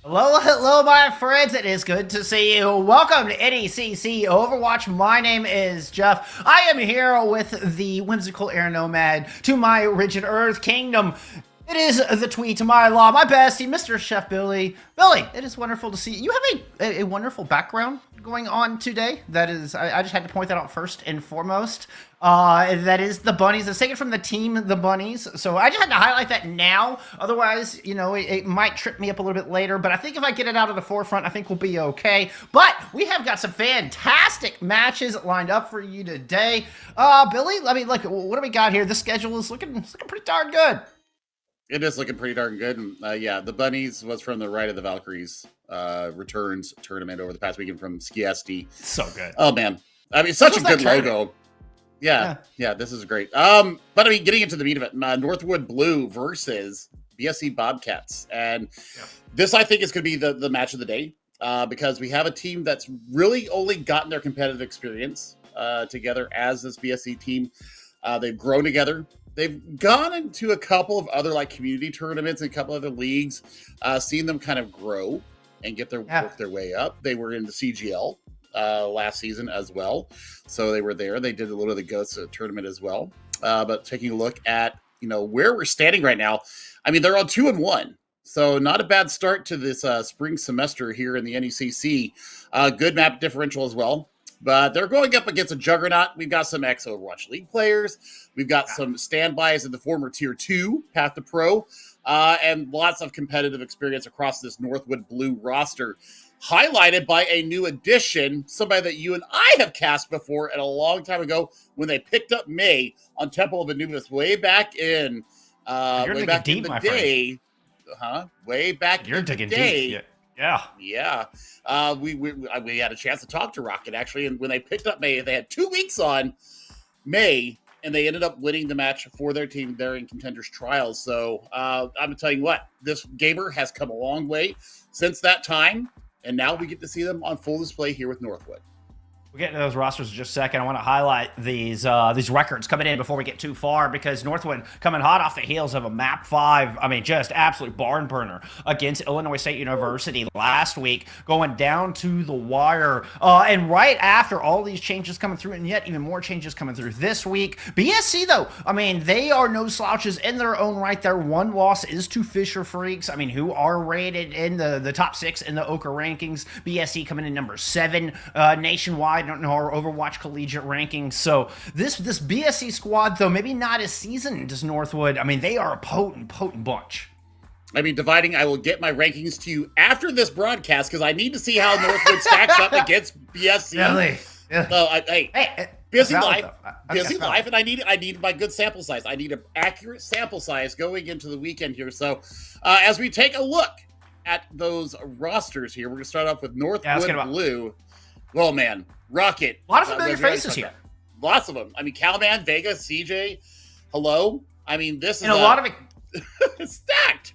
Hello, hello, my friends. It is good to see you. Welcome to NECC Overwatch. My name is Jeff. I am here with the whimsical air nomad to my rigid earth kingdom. It is the tweet to my law, my bestie, Mr. Chef Billy. Billy, it is wonderful to see you. You have a wonderful background going on today. That is, I just had to point that out first and foremost. That is the bunnies. It's taken from the team, the bunnies. So I just had to highlight that now. Otherwise, you know, it might trip me up a little bit later. But I think if I get it out of the forefront, I think we'll be okay. But we have got some fantastic matches lined up for you today. Billy, let me look. What do we got here? The schedule is looking pretty darn good. It is looking pretty darn good. And, yeah, the Bunnies was from the Right of the Valkyries returns tournament over the past weekend from Skiesti. So good. Oh, man. I mean, such a good logo. Yeah, this is great. But I mean, getting into the meat of it, Northwood Blue versus BSC Bobcats. And this, I think, is going to be the match of the day because we have a team that's really only gotten their competitive experience together as this BSC team. They've grown together. They've gone into a couple of other like community tournaments and a couple other leagues, seen them kind of grow and get work their way up. They were in the CGL last season as well. So they were there. They did a little of the Ghosts tournament as well. But taking a look at, where we're standing right now, I mean, they're on 2-1. So not a bad start to this spring semester here in the NECC. Good map differential as well. But they're going up against a juggernaut. We've got some ex-Overwatch League players. We've got some standbys in the former Tier 2, Path to Pro, and lots of competitive experience across this Northwood Blue roster, highlighted by a new addition, somebody that you and I have cast before and a long time ago when they picked up May on Temple of Anubis way back in Way back in the day. You're digging deep. Yeah. We had a chance to talk to Rocket, actually, and when they picked up May, they had 2 weeks on May, and they ended up winning the match for their team there in Contenders Trials. So I'm going to tell you what, this gamer has come a long way since that time, and now we get to see them on full display here with Northwood. We'll get into those rosters in just a second. I want to highlight these records coming in before we get too far because Northwood coming hot off the heels of a map 5. I mean, just absolute barn burner against Illinois State University last week, going down to the wire. And right after all these changes coming through, and yet even more changes coming through this week. BSC, though, I mean, they are no slouches in their own right. Their one loss is to Fisher Freaks, I mean, who are rated in the top 6 in the Oka rankings. BSC coming in number 7 nationwide. I don't know our Overwatch collegiate rankings. So this BSC squad, though maybe not as seasoned as Northwood, I mean, they are a potent bunch. I mean, I will get my rankings to you after this broadcast because I need to see how Northwood stacks up against BSC. Really? So busy life, and I need my good sample size. I need an accurate sample size going into the weekend here. So as we take a look at those rosters here, we're going to start off with Northwood Blue. Well, man, Rocket. A lot of familiar faces here. Lots of them. I mean, Calman, Vega, CJ. Hello. I mean, this is a lot of it. Stacked.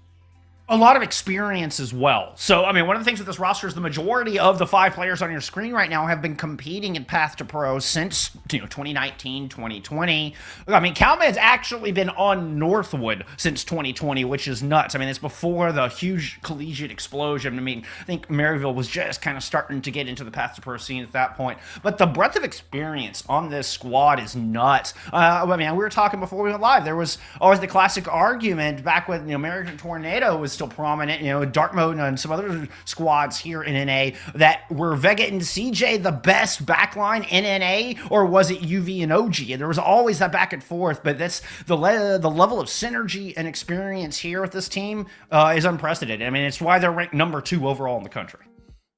A lot of experience as well. So, I mean, one of the things with this roster is the majority of the 5 players on your screen right now have been competing in Path to Pro since 2019, 2020. I mean, Calman's actually been on Northwood since 2020, which is nuts. I mean, it's before the huge collegiate explosion. I mean, I think Maryville was just kind of starting to get into the Path to Pro scene at that point. But the breadth of experience on this squad is nuts. I mean, we were talking before we went live. There was always the classic argument back when American Tornado was still prominent, Dark Mode and some other squads here in NA, that were Vega and CJ the best backline in NA, or was it UV and OG? And there was always that back and forth, but that's the level of synergy and experience here with this team is unprecedented. I mean, it's why they're ranked number 2 overall in the country.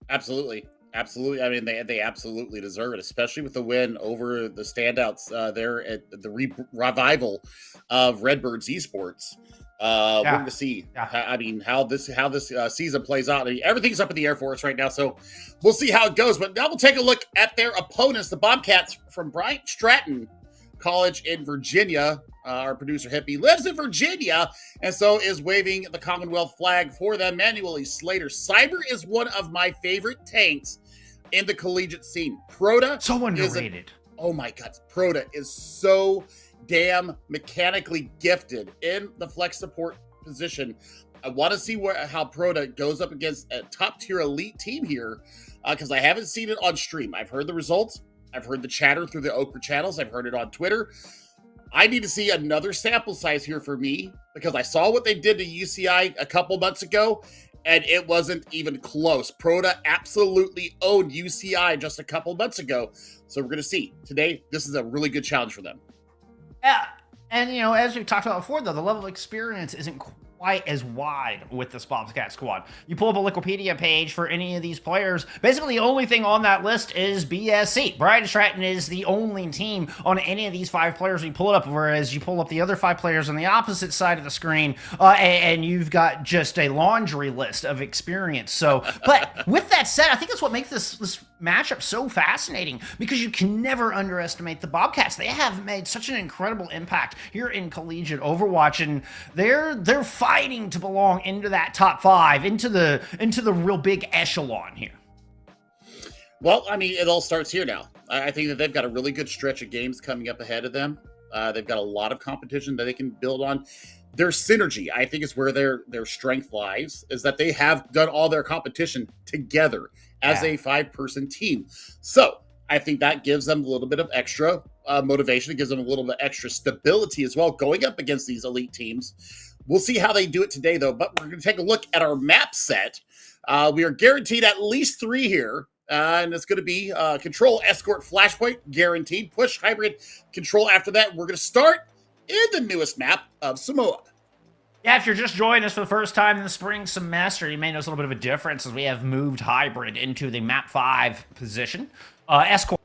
Absolutely. I mean, they absolutely deserve it, especially with the win over the standouts there at the revival of Redbirds Esports. We're going to see, I mean, how this season plays out. I mean, everything's up in the air for us right now, so we'll see how it goes. But now we'll take a look at their opponents, the Bobcats from Bryant Stratton College in Virginia. Our producer Hippie lives in Virginia, and so is waving the Commonwealth flag for them manually. Slater Cyber is one of my favorite tanks in the collegiate scene. Proda, so underrated. Oh my God, Proda is so damn mechanically gifted in the flex support position. I want to see how Proto goes up against a top-tier elite team here, because I haven't seen it on stream. I've heard the results. I've heard the chatter through the Okra channels. I've heard it on Twitter. I need to see another sample size here for me, because I saw what they did to UCI a couple months ago, and it wasn't even close. Proto absolutely owned UCI just a couple months ago. So we're going to see. Today, this is a really good challenge for them. Yeah. And, as we've talked about before, though, the level of experience isn't quite as wide with this Bobcat squad. You pull up a Wikipedia page for any of these players, basically the only thing on that list is BSC. Brian Stratton is the only team on any of these 5 players we pull it up, whereas you pull up the other 5 players on the opposite side of the screen, and you've got just a laundry list of experience. So, but with that said, I think that's what makes this matchup so fascinating, because you can never underestimate the Bobcats. They have made such an incredible impact here in collegiate Overwatch, and they're fighting to belong into that top 5, into the real big echelon here. Well, I mean, it all starts here now. I think that they've got a really good stretch of games coming up ahead of them. They've got a lot of competition that they can build on. Their synergy, I think, is where their strength lies, is that they have done all their competition together as a 5-person team. So I think that gives them a little bit of extra motivation. It gives them a little bit extra stability as well going up against these elite teams. We'll see how they do it today, though. But we're going to take a look at our map set. We are guaranteed at least 3 here. And it's going to be control, escort, flashpoint, guaranteed. Push, hybrid, control after that. We're going to start in the newest map of Samoa. Yeah, if you're just joining us for the first time in the spring semester, you may notice a little bit of a difference as we have moved hybrid into the map 5 position. Escort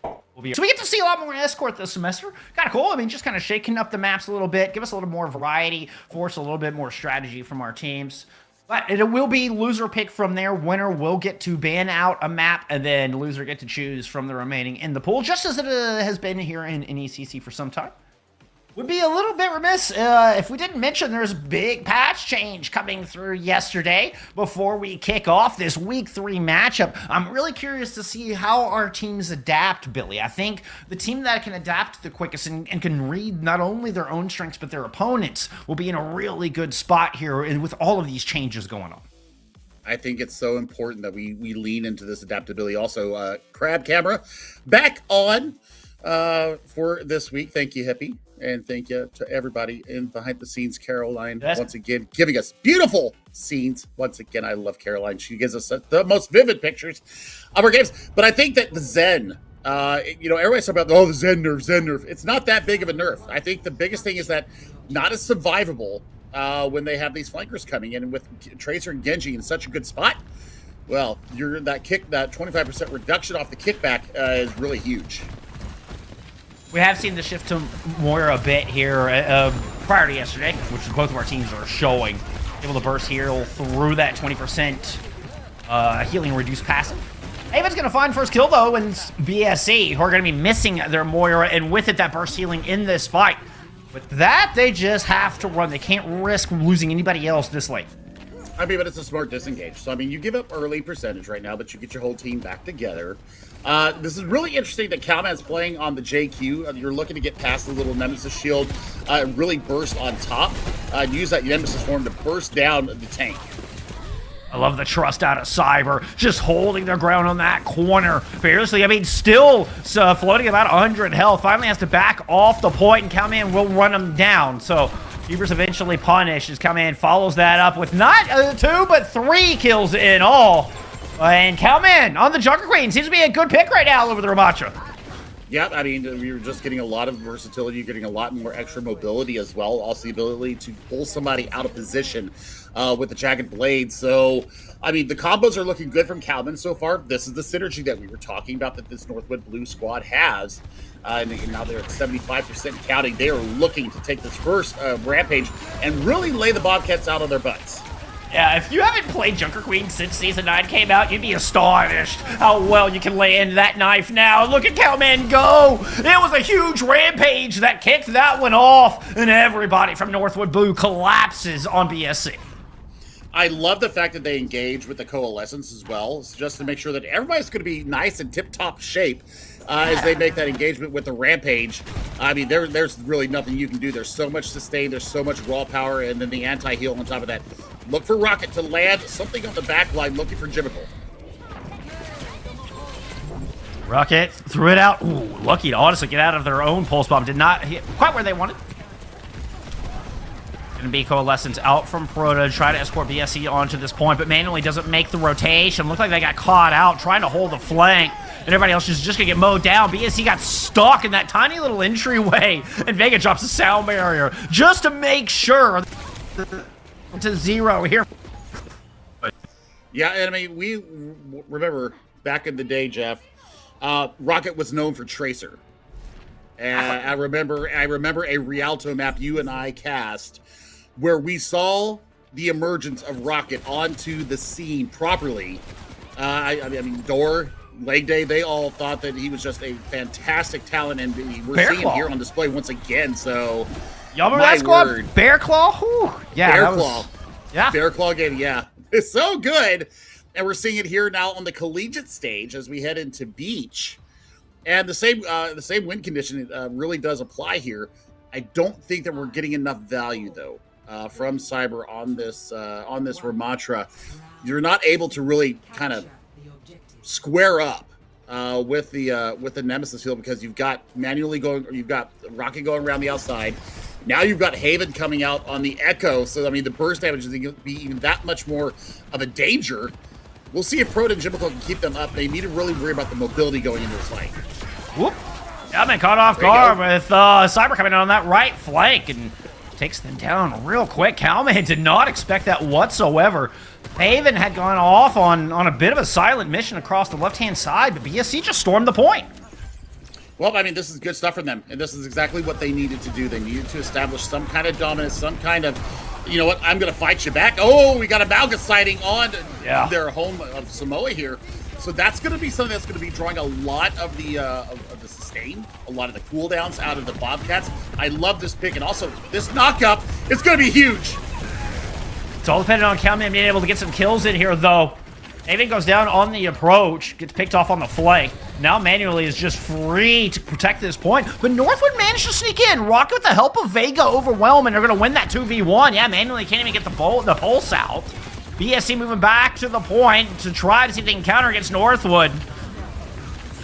will be... So we get to see a lot more escort this semester. Kind of cool. I mean, just kind of shaking up the maps a little bit, give us a little more variety, force a little bit more strategy from our teams. But it will be loser pick from there. Winner will get to ban out a map, and then loser get to choose from the remaining in the pool, just as it has been here in NECC for some time. Would be a little bit remiss if we didn't mention there's a big patch change coming through yesterday before we kick off this Week 3 matchup. I'm really curious to see how our teams adapt, Billy. I think the team that can adapt the quickest and can read not only their own strengths but their opponents will be in a really good spot here with all of these changes going on. I think it's so important that we lean into this adaptability. Also, Crab Camera back on for this week. Thank you, Hippie. And thank you to everybody in behind the scenes. Caroline, once again, giving us beautiful scenes. Once again, I love Caroline. She gives us the most vivid pictures of our games. But I think that the Zen, everybody's talking about, the Zen nerf. It's not that big of a nerf. I think the biggest thing is that not as survivable when they have these flankers coming in, and with Tracer and Genji in such a good spot. Well, that 25% reduction off the kickback is really huge. We have seen the shift to Moira a bit here prior to yesterday, which both of our teams are showing. Able to burst heal through that 20% healing reduced passive. Aven's going to find first kill, though, and BSC, who are going to be missing their Moira, and with it, that burst healing in this fight. With that, they just have to run. They can't risk losing anybody else this late. I mean, but it's a smart disengage. So, I mean, you give up early percentage right now, but you get your whole team back together. This is really interesting that Calman's playing on the JQ. You're looking to get past the little Nemesis shield, really burst on top, and use that Nemesis form to burst down the tank. I love the trust out of Cyber, just holding their ground on that corner fearlessly. I mean, still floating about 100 health. Finally has to back off the point, and Calman will run him down. So Beaver's eventually punished as Calman follows that up with not 2, but 3 kills in all. And Calman on the Junker Queen seems to be a good pick right now over the Ramattra. Yeah, I mean, you're just getting a lot of versatility. You're getting a lot more extra mobility as well. Also, the ability to pull somebody out of position with the Jagged Blade. So, I mean, the combos are looking good from Calman so far. This is the synergy that we were talking about that this Northwood Blue squad has. And now they're at 75% counting. They are looking to take this first rampage and really lay the Bobcats out on their butts. Yeah, if you haven't played Junker Queen since Season 9 came out, you'd be astonished how well you can lay into that knife now. Look at Calman go! It was a huge rampage that kicked that one off, and everybody from Northwood Blue collapses on BSC. I love the fact that they engage with the coalescence as well, just to make sure that everybody's going to be nice and tip-top shape as they make that engagement with the Rampage. I mean, there's really nothing you can do. There's so much sustain, there's so much raw power, and then the anti-heal on top of that. Look for Rocket to land something on the back line, looking for Jimmical. Rocket threw it out. Ooh, lucky to honestly get out of their own pulse bomb. Did not hit quite where they wanted. Going to be Coalescence out from Proto to try to escort BSC onto this point, but manually doesn't make the rotation. Looked like they got caught out trying to hold the flank, and everybody else is just going to get mowed down. BSC got stuck in that tiny little entryway, and Vega drops a sound barrier just to make sure to 0 here. Yeah, and I mean, we remember back in the day, Jeff, Rocket was known for Tracer. And I remember a Rialto map you and I cast where we saw the emergence of Rocket onto the scene properly. I mean, Door, Leg Day, they all thought that he was just a fantastic talent, and we're seeing him here on display once again. So, y'all remember that squad? Bear Claw? Whew. Yeah, Bear Claw. Yeah. Bear Claw game, yeah. It's so good. And we're seeing it here now on the collegiate stage as we head into Beach. And the same win condition really does apply here. I don't think that we're getting enough value though from Cyber on this Ramatra. You're not able to really kind of square up with the Nemesis field because you've got you've got Rocket going around the outside. Now you've got Haven coming out on the Echo. So I mean, the burst damage is going to be even that much more of a danger. We'll see if Proto and Jimmical can keep them up. They need to really worry about the mobility going into this fight. Whoop. Yeah, been caught off guard with Cyber coming in on that right flank and takes them down real quick. Calman did not expect that whatsoever. Haven had gone off on a bit of a silent mission across the left-hand side, but BSC just stormed the point. Well, I mean, this is good stuff for them, and this is exactly what they needed to do. They needed to establish some kind of dominance, some kind of, you know what, I'm going to fight you back. Oh, we got a Malga sighting on their home of Samoa here. So that's going to be something that's going to be drawing a lot of the sustain, a lot of the cooldowns out of the Bobcats. I love this pick, and also this knockup is going to be huge. It's all dependent on Calman being able to get some kills in here, though. Haven goes down on the approach, gets picked off on the flank. Now Manually is just free to protect this point, but Northwood managed to sneak in. Rocket with the help of Vega overwhelm, and they're going to win that 2v1. Yeah, Manually can't even get the pulse out. BSC moving back to the point to try to see if they can counter against Northwood.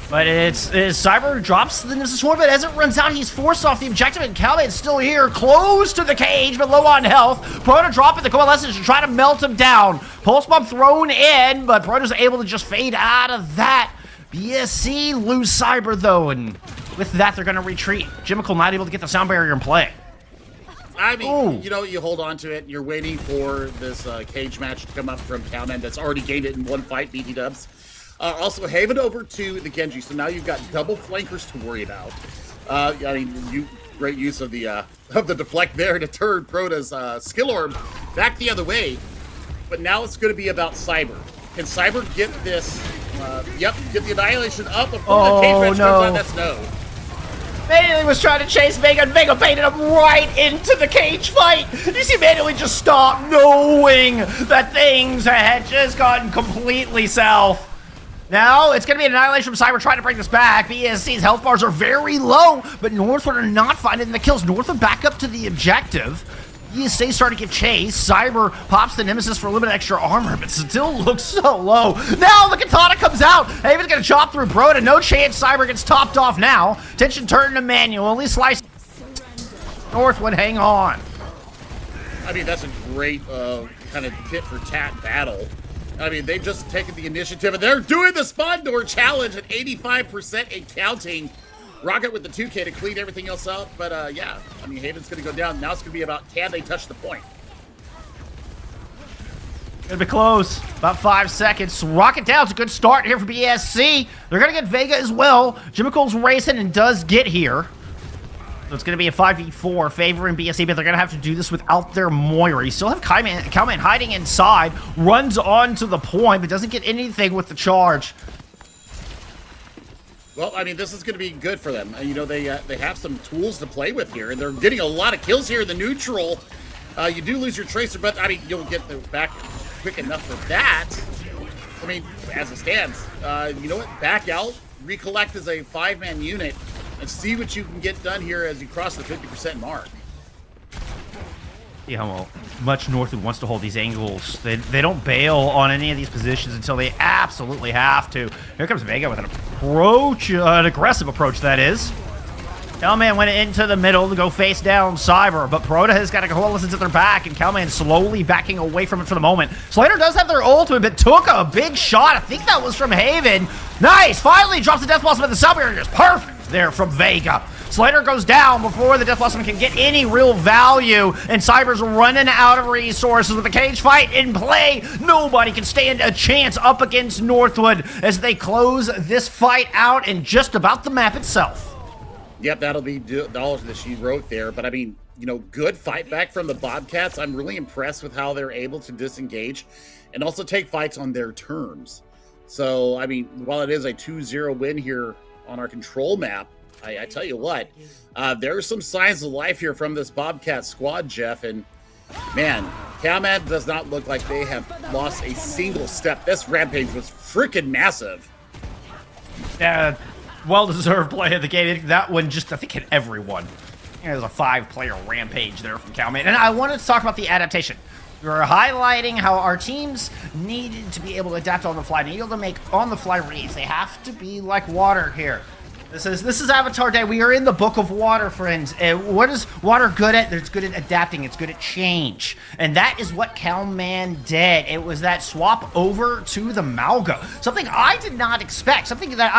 But it's Cyber drops the Nemesis Sword, but as it runs out, he's forced off the objective, and Calman's still here, close to the cage, but low on health. Proto dropping the Coalescence to try to melt him down. Pulse Bomb thrown in, but Proto's able to just fade out of that. BSC lose Cyber, though, and with that, they're going to retreat. Jimmical not able to get the sound barrier in play. I mean, you know, you hold on to it. You're waiting for this cage match to come up from Calman that's already gained it in one fight, BT Dubs. Also, Haven over to the Genji, so now you've got double flankers to worry about. I mean, great use of the deflect there to turn Proto's skill orb back the other way. But now it's going to be about Cyber. Can Cyber get this? Get the annihilation up before the cage match comes on? That's no. Manually was trying to chase Vega, and Vega baited him right into the cage fight. You see Manually just stop, knowing that things had just gotten completely south. Now, it's going to be an annihilation from Cyber trying to bring this back. BSC's health bars are very low, but Northwood are not finding the kills. Northwood back up to the objective. BSC starting to get chased. Cyber pops the Nemesis for a little bit of extra armor, but still looks so low. Now, the Katana comes out. Haven's going to chop through Proto. No chance Cyber gets topped off now. Tension turned to manually slice. Northwood, hang on. I mean, that's a great kind of tit-for-tat battle. I mean, they've just taken the initiative, and they're doing the spawn door challenge at 85% and counting. Rocket with the 2K to clean everything else up, but yeah, I mean, Haven's going to go down. Now it's going to be about, can they touch the point? Gonna be close. About 5 seconds. Rocket down. It's a good start here for BSC. They're going to get Vega as well. Jimmical's racing and does get here. So it's going to be a 5v4 favoring BSC, but they're going to have to do this without their Moira. You still have Calman hiding inside, runs onto the point, but doesn't get anything with the charge. Well, I mean, this is going to be good for them. You know, they have some tools to play with here, and they're getting a lot of kills here in the neutral. You do lose your Tracer, but, I mean, you'll get the back quick enough for that. I mean, as it stands, you know what? Back out, recollect as a 5-man unit, and see what you can get done here as you cross the 50% mark. Yeah, well, much Northwood wants to hold these angles. They don't bail on any of these positions until they absolutely have to. Here comes Vega with an approach, an aggressive approach, that is. Calman went into the middle to go face down Cyber, but Proto has got a coalescence at their back, and Calman slowly backing away from it for the moment. Slater does have their ultimate, but took a big shot. I think that was from Haven. Nice! Finally drops the Death Blossom at the sub area. Just perfect there from Vega. Slater goes down before the Death Blossom can get any real value, and Cyber's running out of resources with the cage fight in play. Nobody can stand a chance up against Northwood as they close this fight out in just about the map itself. Yep, that'll be dollars that she wrote there. But I mean, you know, good fight back from the Bobcats. I'm really impressed with how they're able to disengage and also take fights on their terms. So, I mean, while it is a 2-0 win here on our control map, I tell you what, there are some signs of life here from this Bobcat squad, Jeff. And man, Calman does not look like they have lost a single step. This rampage was freaking massive. Yeah. Well-deserved play of the game. That one just, I think, hit everyone. There's a 5-player rampage there from Calman. And I wanted to talk about the adaptation. We were highlighting how our teams needed to be able to adapt on the fly, and able to make on-the-fly reads. They have to be like water here. This is Avatar Day. We are in the book of water, friends. And what is water good at? It's good at adapting. It's good at change. And that is what Calman did. It was that swap over to the Malga. Something I did not expect. Something that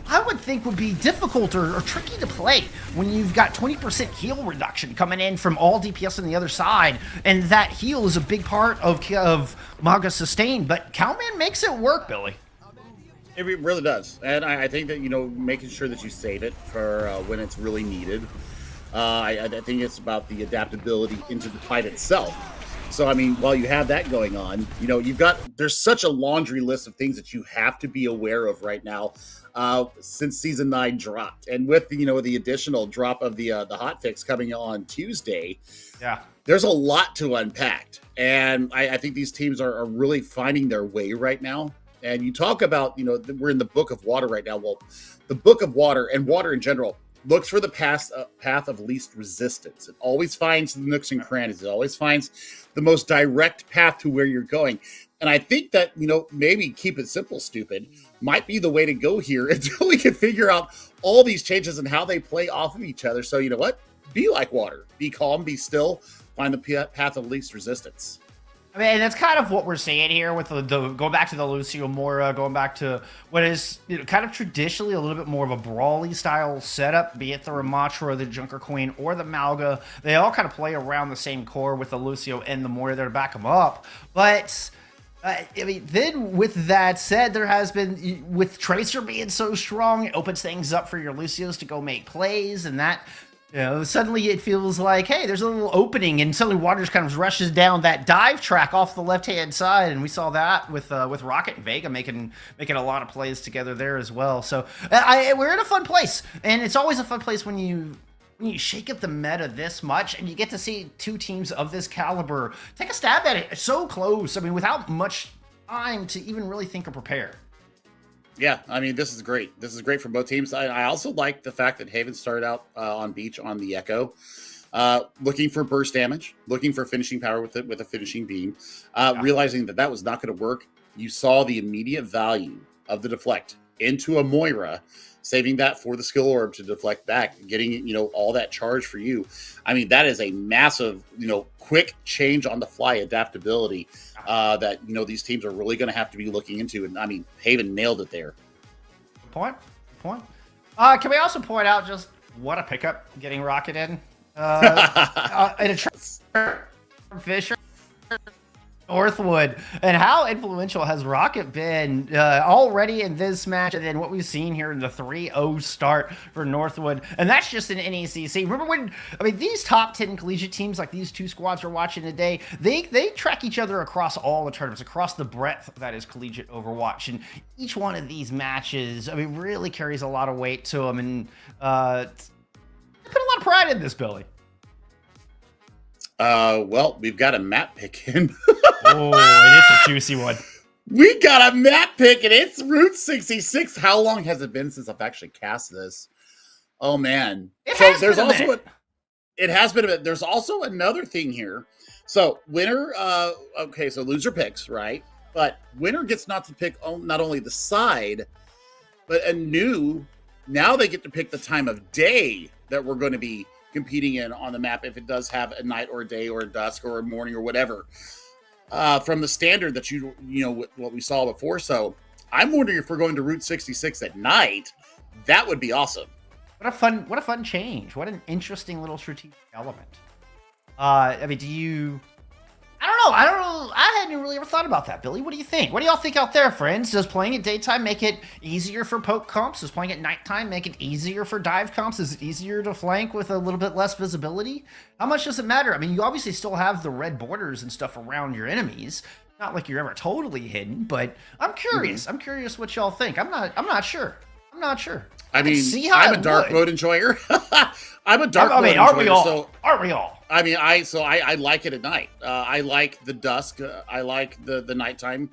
I would think would be difficult or tricky to play when you've got 20% heal reduction coming in from all DPS on the other side, and that heal is a big part of Maga sustain, but Calman makes it work, Billy. It really does, and I think that, you know, making sure that you save it for when it's really needed. I think it's about the adaptability into the fight itself. So, I mean, while you have that going on, you know, there's such a laundry list of things that you have to be aware of right now since Season 9 dropped. And with, you know, the additional drop of the hotfix coming on Tuesday, yeah, there's a lot to unpack. And I think these teams are really finding their way right now. And you talk about, you know, we're in the book of water right now. Well, the book of water and water in general looks for the path of least resistance. It always finds the nooks and crannies. It always finds the most direct path to where you're going. And I think that, you know, maybe keep it simple, stupid, might be the way to go here until we can figure out all these changes and how they play off of each other. So, you know what? Be like water. Be calm, be still, find the path of least resistance. I mean, that's kind of what we're seeing here with the going back to the Lucio Mora, going back to what is, you know, kind of traditionally a little bit more of a brawly style setup, be it the Ramatra, the Junker Queen, or the Malga. They all kind of play around the same core with the Lucio and the Mora there to back them up. But I mean, then with that said, there has been, with Tracer being so strong, it opens things up for your Lucios to go make plays, and that, you know, suddenly it feels like, hey, there's a little opening, and suddenly Waters kind of rushes down that dive track off the left-hand side, and we saw that with Rocket and Vega making a lot of plays together there as well. So we're in a fun place, and it's always a fun place when you shake up the meta this much, and you get to see two teams of this caliber take a stab at it so close. I mean, without much time to even really think or prepare. Yeah, I mean, this is great. This is great for both teams. I also like the fact that Haven started out on Beach on the Echo, looking for burst damage, looking for finishing power with a finishing beam, realizing that was not going to work. You saw the immediate value of the deflect into a Moira, saving that for the skill orb to deflect back, getting, you know, all that charge for you. I mean, that is a massive, you know, quick change on the fly adaptability that, you know, these teams are really going to have to be looking into. And I mean, Haven nailed it there. Good point. Can we also point out just what a pickup getting Rocket in? In a from Fisher. Northwood, and how influential has Rocket been already in this match, and then what we've seen here in the 3-0 start for Northwood, and that's just in NECC. Remember when, I mean, these top 10 collegiate teams, like these two squads we're watching today, they track each other across all the tournaments, across the breadth that is collegiate Overwatch, and each one of these matches, I mean, really carries a lot of weight to them, and put a lot of pride in this, Billy. Well, we've got a map pick in. and it's a juicy one. We got a map pick, and it's Route 66. How long has it been since I've actually cast this? Oh, man. It has been a bit. It has been a bit. There's also another thing here. So, winner, okay, so loser picks, right? But winner gets not to pick not only the side, but now they get to pick the time of day that we're going to be competing in on the map if it does have a night or a day or a dusk or a morning or whatever. From the standard that what we saw before. So I'm wondering if we're going to Route 66 at night. That would be awesome. What a fun change. What an interesting little strategic element. I mean, I don't know. I hadn't really ever thought about that, Billy. What do you think? What do y'all think out there, friends? Does playing at daytime make it easier for poke comps? Does playing at nighttime make it easier for dive comps? Is it easier to flank with a little bit less visibility? How much does it matter? I mean, you obviously still have the red borders and stuff around your enemies. Not like you're ever totally hidden, but I'm curious. I'm curious what y'all think. I'm not sure. I mean, I'm a dark mode enjoyer. I'm a dark mode enjoyer. Aren't we all? I mean, I like it at night. I like the dusk. I like the nighttime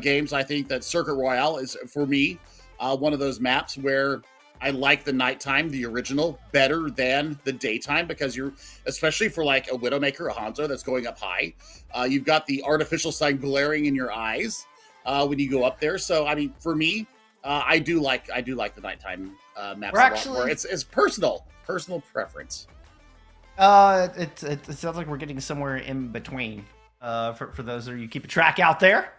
games. I think that Circuit Royale is, for me, one of those maps where I like the nighttime, the original, better than the daytime, because especially for like a Widowmaker, a Hanzo that's going up high, you've got the artificial sun glaring in your eyes when you go up there. So, I mean, for me, I do like the nighttime maps a lot more. It's personal preference. It sounds like we're getting somewhere in between. For those of you keeping track out there,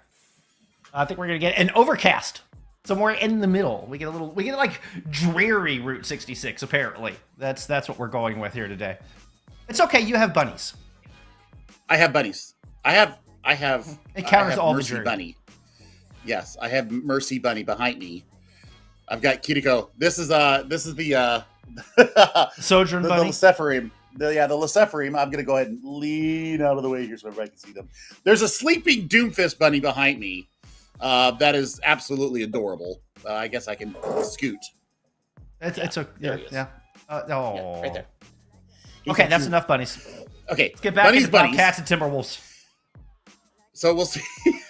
I think we're gonna get an overcast somewhere in the middle. We get like dreary Route 66. Apparently, that's what we're going with here today. It's okay. You have bunnies. I have bunnies. I have. It counters all Mercy the journey. Bunny. Yes, I have Mercy Bunny behind me. I've got Kiriko. This is the Sojourn Bunny. The Luciferium. The Luciferium. I'm gonna go ahead and lean out of the way here so everybody can see them. There's a sleeping Doomfist bunny behind me. That is absolutely adorable. I guess I can scoot. It's a yeah. Yeah, right there. Okay, that's enough bunnies. Okay, let's get back into Bobcats and Timberwolves. So we'll see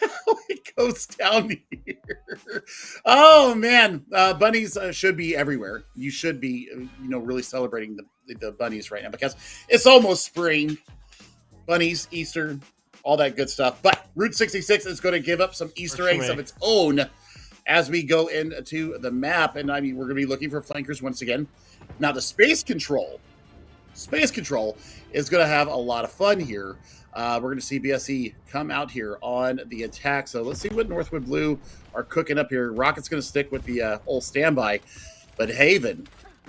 how it goes down here. Oh man, bunnies should be everywhere. You should be, really celebrating the bunnies right now because it's almost spring. Bunnies, Easter, all that good stuff. But Route 66 is going to give up some Easter eggs of its own as we go into the map. And I mean, we're going to be looking for flankers once again. Now, the Space Control is going to have a lot of fun here. We're going to see BSE come out here on the attack. So let's see what Northwood Blue are cooking up here. Rocket's going to stick with the old standby. But Haven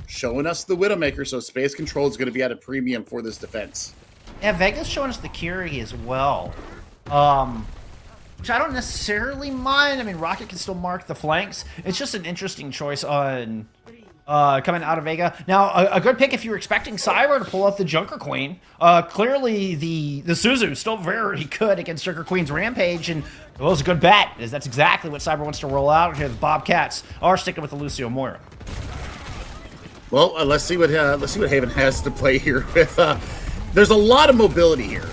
showing us the Widowmaker. So Space Control is going to be at a premium for this defense. Yeah, Vega's showing us the Curie as well. Which I don't necessarily mind. I mean, Rocket can still mark the flanks. It's just an interesting choice on coming out of Vega. Now, a good pick if you were expecting Cyber to pull off the Junker Queen. Clearly, the Suzu still very good against Junker Queen's Rampage, and it was a good bet, as that's exactly what Cyber wants to roll out here. The Bobcats are sticking with the Lucio Moira. Well, let's see what Haven has to play here with. There's a lot of mobility here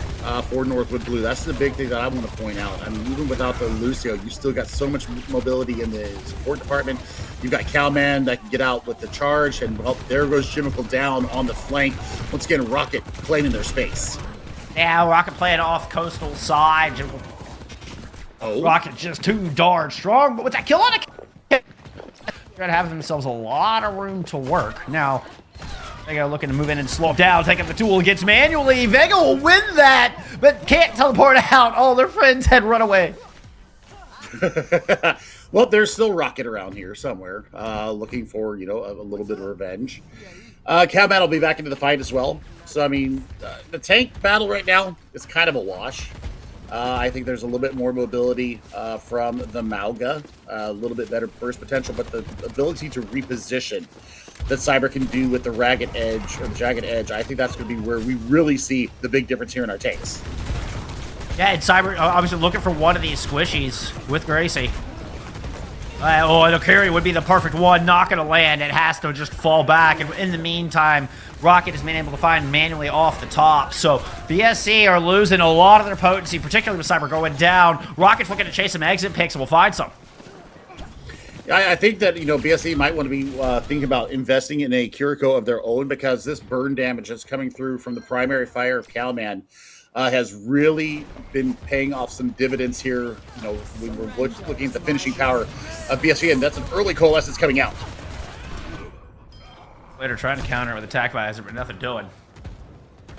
for Northwood Blue. That's the big thing that I want to point out. I mean, even without the Lucio, you still got so much mobility in the support department. You've got Cowman that can get out with the charge, and well, there goes Jimical down on the flank. Once again, Rocket claiming their space. Yeah, Rocket playing off coastal side. Rocket just too darn strong, but with that kill on it, they're gonna have themselves a lot of room to work. Now, Vega looking to move in and slow down, taking the tool against manually. Vega will win that, but can't teleport out. All their friends had run away. Well, there's still Rocket around here somewhere, looking for, a little bit of revenge. Cowman will be back into the fight as well. So, I mean, the tank battle right now is kind of a wash. I think there's a little bit more mobility from the Mauga, a little bit better burst potential, but the ability to reposition that Cyber can do with the Ragged Edge or the Jagged Edge, I think that's going to be where we really see the big difference here in our tanks. Yeah, and Cyber obviously looking for one of these squishies with Gracie. Oh, the carry would be the perfect one. Not going to land. It has to just fall back. And in the meantime, Rocket has been able to find manually off the top. So BSC are losing a lot of their potency, particularly with Cyber going down. Rocket's looking to chase some exit picks, and we'll find some. I think that, BSC might want to be thinking about investing in a Kiriko of their own, because this burn damage that's coming through from the primary fire of Calman has really been paying off some dividends here. We were looking at the finishing power of BSC, and that's an early coalescence coming out. Later trying to counter with attack visor, but nothing doing.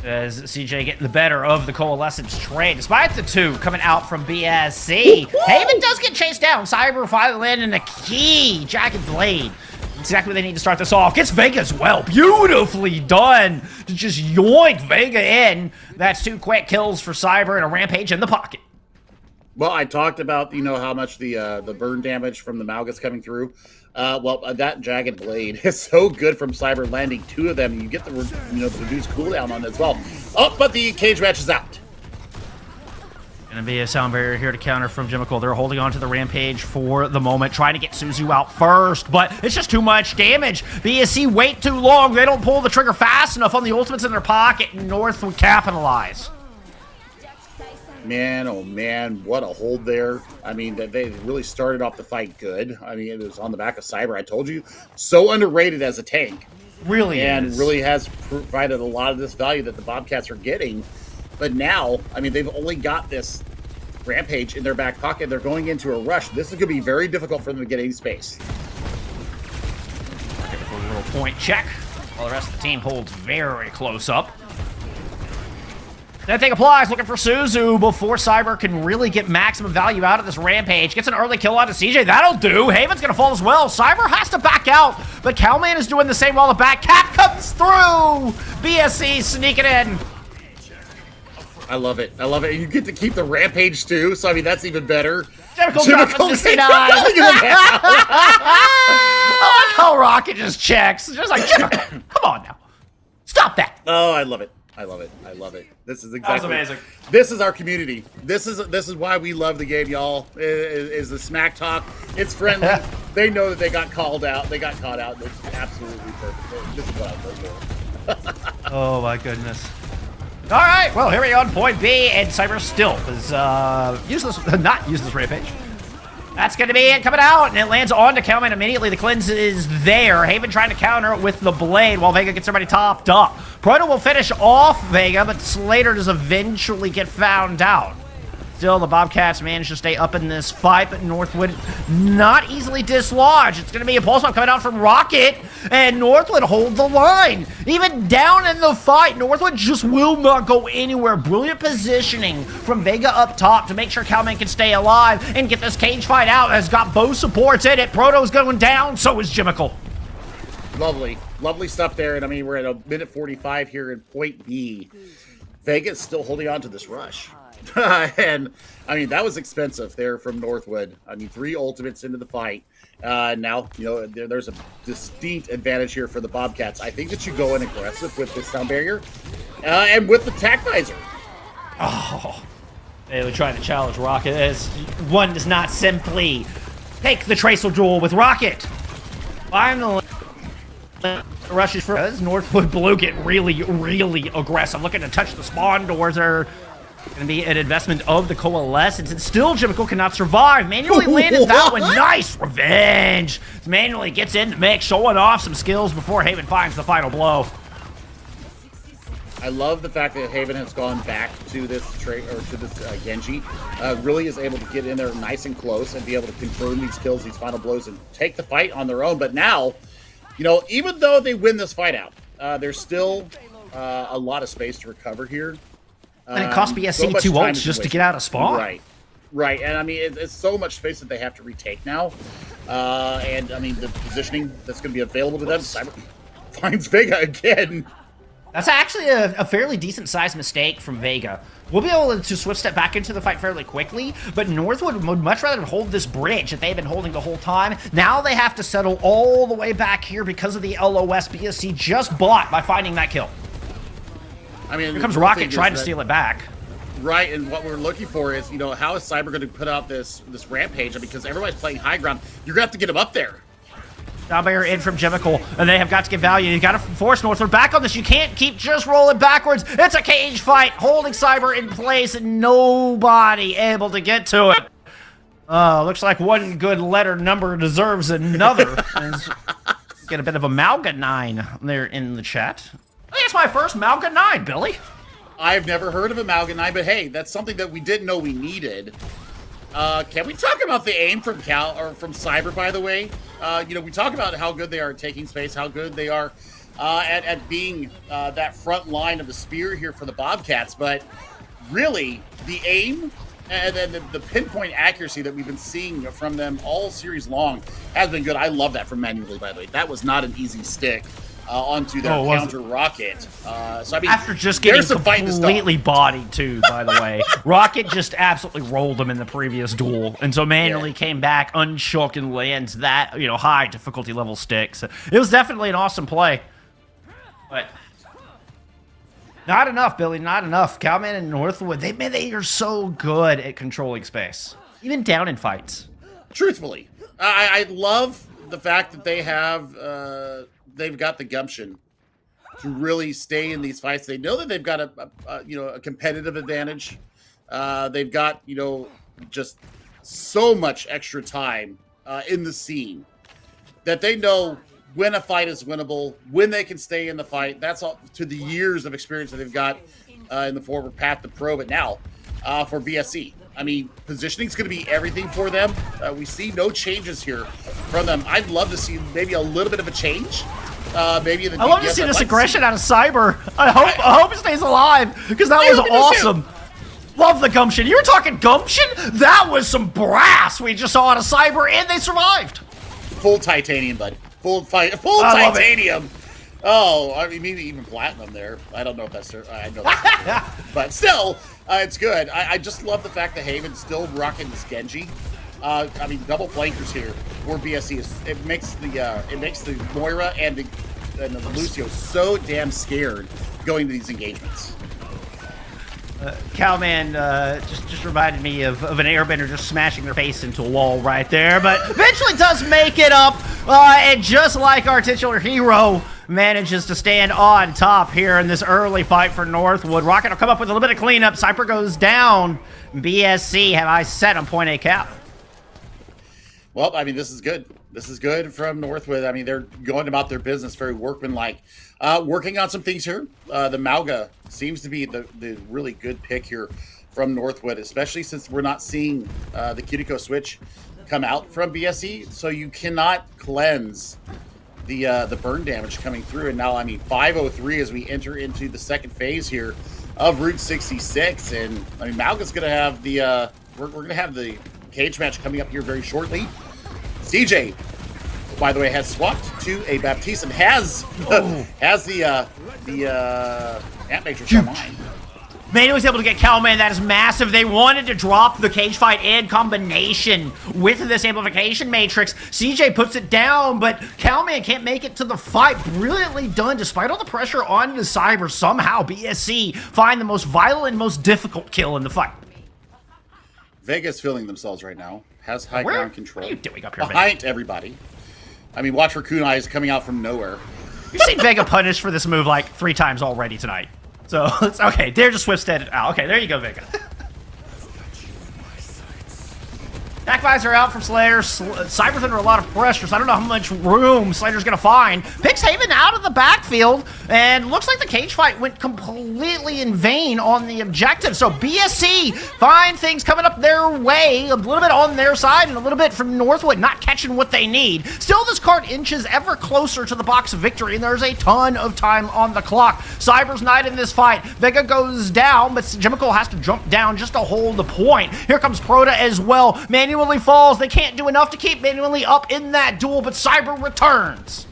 As CJ getting the better of the coalescence trade, despite the two coming out from BSC. Haven does get chased down. Cyber finally landing a key Jagged Blade. Exactly what they need to start this off. Gets Vega as well. Beautifully done to just yoink Vega in. That's 2 quick kills for Cyber and a rampage in the pocket. Well, I talked about, how much the burn damage from the Malgus coming through. That Jagged Blade is so good from Cyber, landing 2 of them. You get the reduced cooldown on it as well. Oh, but the cage match is out. Gonna be a sound barrier here to counter from Jimical. They're holding on to the rampage for the moment, trying to get Suzu out first, but it's just too much damage. BSC wait too long. They don't pull the trigger fast enough on the ultimates in their pocket. North would capitalize. Man, oh man, what a hold there. I mean, they really started off the fight good. I mean, it was on the back of Cyber. I told you, so underrated as a tank. Really and is. really has provided a lot of this value that the Bobcats are getting. But now, I mean, they've only got this rampage in their back pocket. They're going into a rush. This is going to be very difficult for them to get any space. A little point check, while the rest of the team holds very close up. That thing applies, looking for Suzu before Cyber can really get maximum value out of this rampage. Gets an early kill onto CJ. That'll do. Haven's going to fall as well. Cyber has to back out, but Calman is doing the same while the back cap comes through. BSC sneaking in. I love it. I love it. You get to keep the rampage too, so I mean that's even better. Jimical dropping 69. I like how Rocket just checks. Just like, Jimical, come on now. Stop that. Oh, I love it. I love it. I love it. This is exactly. That was amazing. This is our community. This is why we love the game, y'all. Is the smack talk. It's friendly. They know that they got called out. They got caught out. It's absolutely perfect. This is what I live for. Oh my goodness. All right, well, here we are on point B, and Cyber still is not useless rampage. That's going to be it coming out, and it lands onto Calman immediately. The cleanse is there. Haven trying to counter it with the blade while Vega gets everybody topped up. Proto will finish off Vega, but Slater does eventually get found out. Still, the Bobcats manage to stay up in this fight, but Northwood not easily dislodged. It's going to be a pulse bomb coming out from Rocket, and Northwood hold the line. Even down in the fight, Northwood just will not go anywhere. Brilliant positioning from Vega up top to make sure Calman can stay alive and get this cage fight out. Has got both supports in it. Proto's going down, so is Jimical. Lovely. Lovely stuff there, and I mean, we're at a minute 45 here in point B. Vega's still holding on to this rush. And I mean that was expensive there from Northwood. I mean 3 ultimates into the fight. Now there's a distinct advantage here for the Bobcats. I think that you go in aggressive with this sound barrier and with the tack visor. Oh, they were trying to challenge Rocket. As one does not simply take the tracer duel with Rocket. Finally, rushes for us. Northwood Blue get really, really aggressive, looking to touch the spawn doors. Are going to be an investment of the coalescence, and still Jimical cannot survive. Manually landed that one. Nice revenge. Manually gets in the mix, showing off some skills before Haven finds the final blow. I love the fact that Haven has gone back to this Genji. Really is able to get in there nice and close and be able to confirm these kills, these final blows, and take the fight on their own. But now, even though they win this fight out, there's still a lot of space to recover here. And it cost BSC so 2 ults just to get out of spawn. Right. And I mean, it's so much space that they have to retake now. And I mean, the positioning that's going to be available to them, Cyber finds Vega again. That's actually a fairly decent-sized mistake from Vega. We'll be able to swift step back into the fight fairly quickly, but Northwood would much rather hold this bridge that they've been holding the whole time. Now they have to settle all the way back here because of the LOS BSC just bought by finding that kill. I mean, here comes Rocket trying to steal it back. Right, and what we're looking for is, how is Cyber going to put out this rampage? Because everybody's playing high ground. You're going to have to get him up there. Downbear in from Jimical, and they have got to get value. You got to force Northwood back on this. You can't keep just rolling backwards. It's a cage fight, holding Cyber in place, and nobody able to get to it. Looks like one good letter number deserves another. Get a bit of a Malga 9 there in the chat. I think it's my first Malga 9, Billy. I've never heard of a Malga 9, but hey, that's something that we didn't know we needed. Can we talk about the aim from from Cyber, by the way? We talk about how good they are at taking space, how good they are at being that front line of the spear here for the Bobcats, but really, the aim and then the pinpoint accuracy that we've been seeing from them all series long has been good. I love that from Manually, by the way. That was not an easy stick onto their counter rocket. So I mean, after just getting completely bodied too, by the way, Rocket just absolutely rolled him in the previous duel, and so Manually came back unshook and lands that high difficulty level stick. So it was definitely an awesome play, but not enough, Billy. Not enough. Cowman and Northwood, they are so good at controlling space, even down in fights. Truthfully, I love the fact that they have. They've got the gumption to really stay in these fights. They know that they've got a competitive advantage. They've got just so much extra time in the scene that they know when a fight is winnable, when they can stay in the fight. That's all to the years of experience that they've got in the forward path to pro. But now for BSC, I mean, positioning is going to be everything for them. We see no changes here from them. I'd love to see maybe a little bit of a change. Maybe in the I love to see this aggression out of Cyber. I hope it stays alive, because that was awesome. Love the gumption. You were talking gumption? That was some brass we just saw out of Cyber, and they survived. Full titanium, bud. Full titanium. Oh, I mean, maybe even platinum there. I don't know if that's. I know that's but still, it's good. I just love the fact that Haven's still rocking this Genji. I mean, double flankers here for BSC. It makes the Moira and the Lucio so damn scared going to these engagements. Cowman just reminded me of an airbender just smashing their face into a wall right there, but eventually does make it up, and just like our titular hero, manages to stand on top here in this early fight for Northwood. Rocket will come up with a little bit of cleanup. Cypher goes down. BSC have I set on point A cap. Well, I mean, this is good. This is good from Northwood. I mean, they're going about their business very workmanlike. Working on some things here. The Malga seems to be the really good pick here from Northwood, especially since we're not seeing the Cutico switch come out from BSC. So you cannot cleanse the burn damage coming through. And now, I mean, 503 as we enter into the second phase here of Route 66. And I mean, Malga's going to have the we're going to have the cage match coming up here very shortly. CJ, by the way, has swapped to a Baptiste and has the Amp Matrix online. Manu was able to get Cowman. That is massive. They wanted to drop the cage fight in combination with this amplification matrix. CJ puts it down, but Cowman can't make it to the fight. Brilliantly done. Despite all the pressure on the Cyber, somehow BSC find the most vital and most difficult kill in the fight. Vega's feeling themselves right now. Has high ground control. What are you doing up here, behind Vega? Everybody. I mean, watch for Kunai is coming out from nowhere. You've seen Vega punished for this move like 3 times already tonight. So, it's okay. They're just Swift stead out. Okay, there you go, Vega. Back visor out from Slayer. Cyber's under a lot of pressure, so I don't know how much room Slayer's going to find. Picks Haven out of the backfield, and looks like the cage fight went completely in vain on the objective. So BSC find things coming up their way, a little bit on their side and a little bit from Northwood, not catching what they need. Still, this card inches ever closer to the box of victory, and there's a ton of time on the clock. Cyber's not in this fight. Vega goes down, but Jimical has to jump down just to hold the point. Here comes Proto as well. Manually falls. They can't do enough to keep Manually up in that duel, but Cyber returns.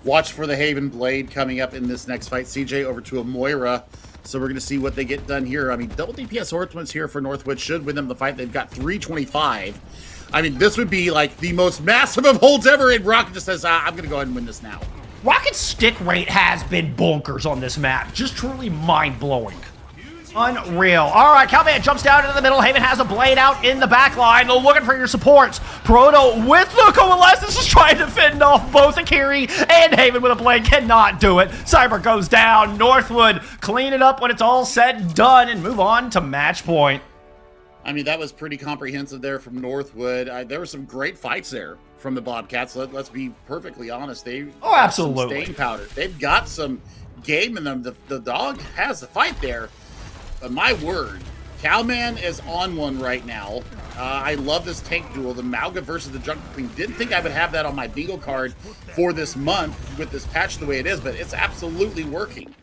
Watch for the Haven Blade coming up in this next fight. CJ over to a Moira. So we're going to see what they get done here. I mean, double DPS Orthwins here for Northwood should win them the fight. They've got 325. I mean, this would be like the most massive of holds ever, and Rocket just says, I'm going to go ahead and win this now. Rocket's stick rate has been bonkers on this map. Just truly mind-blowing. Unreal. All right, Calman jumps down into the middle. Haven has a blade out in the back line. They're looking for your supports. Proto with the Coalescence is trying to fend off both Akiri and Haven with a blade. Cannot do it. Cyber goes down. Northwood clean it up when it's all said and done and move on to match point. I mean, that was pretty comprehensive there from Northwood. There were some great fights there from the Bobcats. Let's be perfectly honest. They absolutely staying powder. They've got some game in them. The dog has the fight there. But my word, Cowman is on one right now. I love this tank duel, the Mauga versus the Jungle Queen. Didn't think I would have that on my bingo card for this month with this patch the way it is, but it's absolutely working.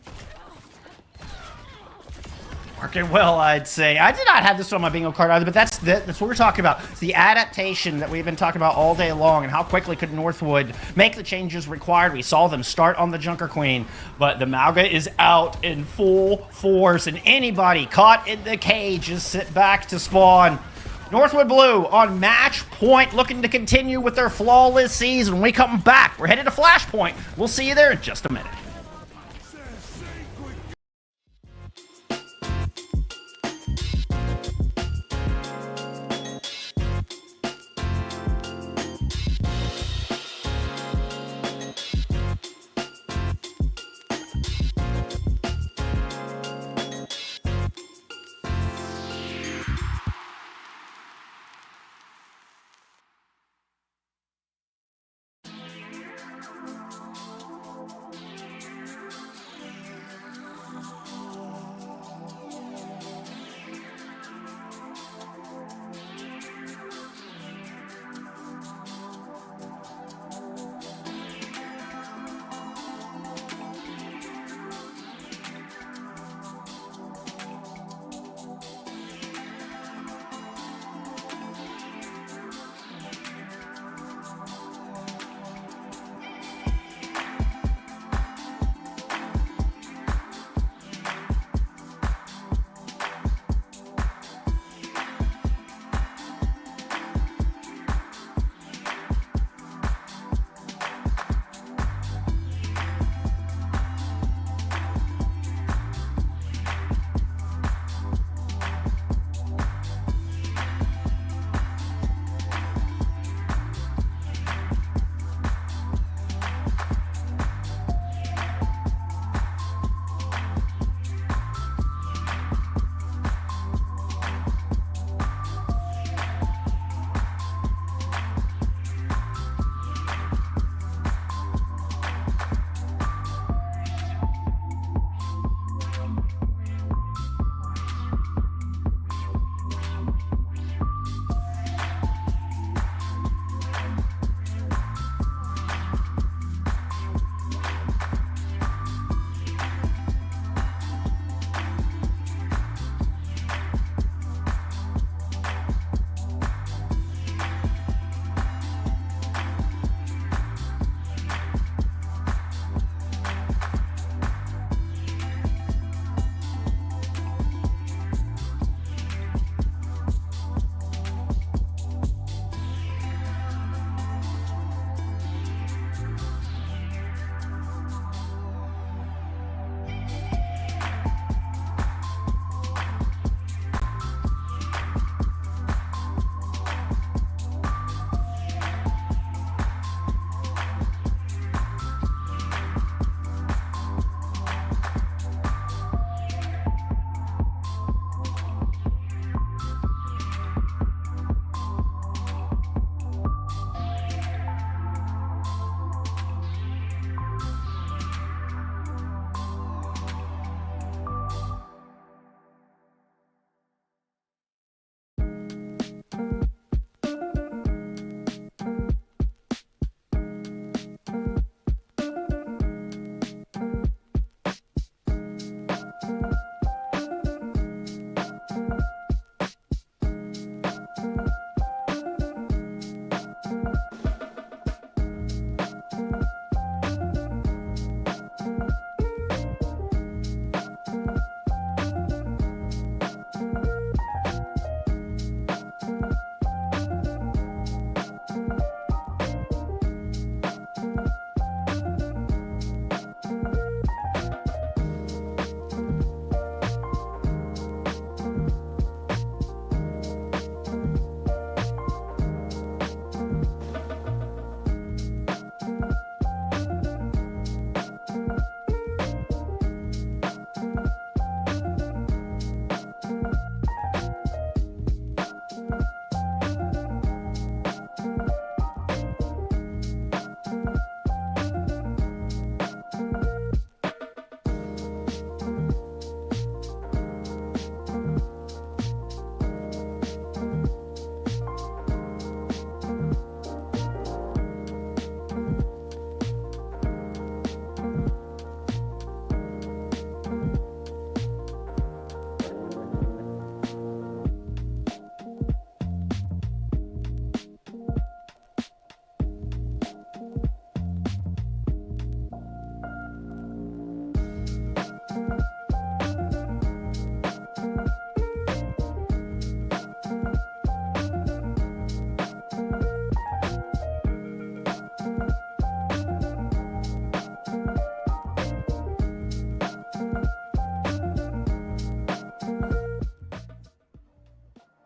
Working well, I'd say. I did not have this on my bingo card either, but that's what we're talking about. It's the adaptation that we've been talking about all day long, and how quickly could Northwood make the changes required. We saw them start on the Junker Queen, but the Mauga is out in full force, and anybody caught in the cage is sit back to spawn. Northwood Blue on match point, looking to continue with their flawless season. When we come back, we're headed to Flashpoint. We'll see you there in just a minute.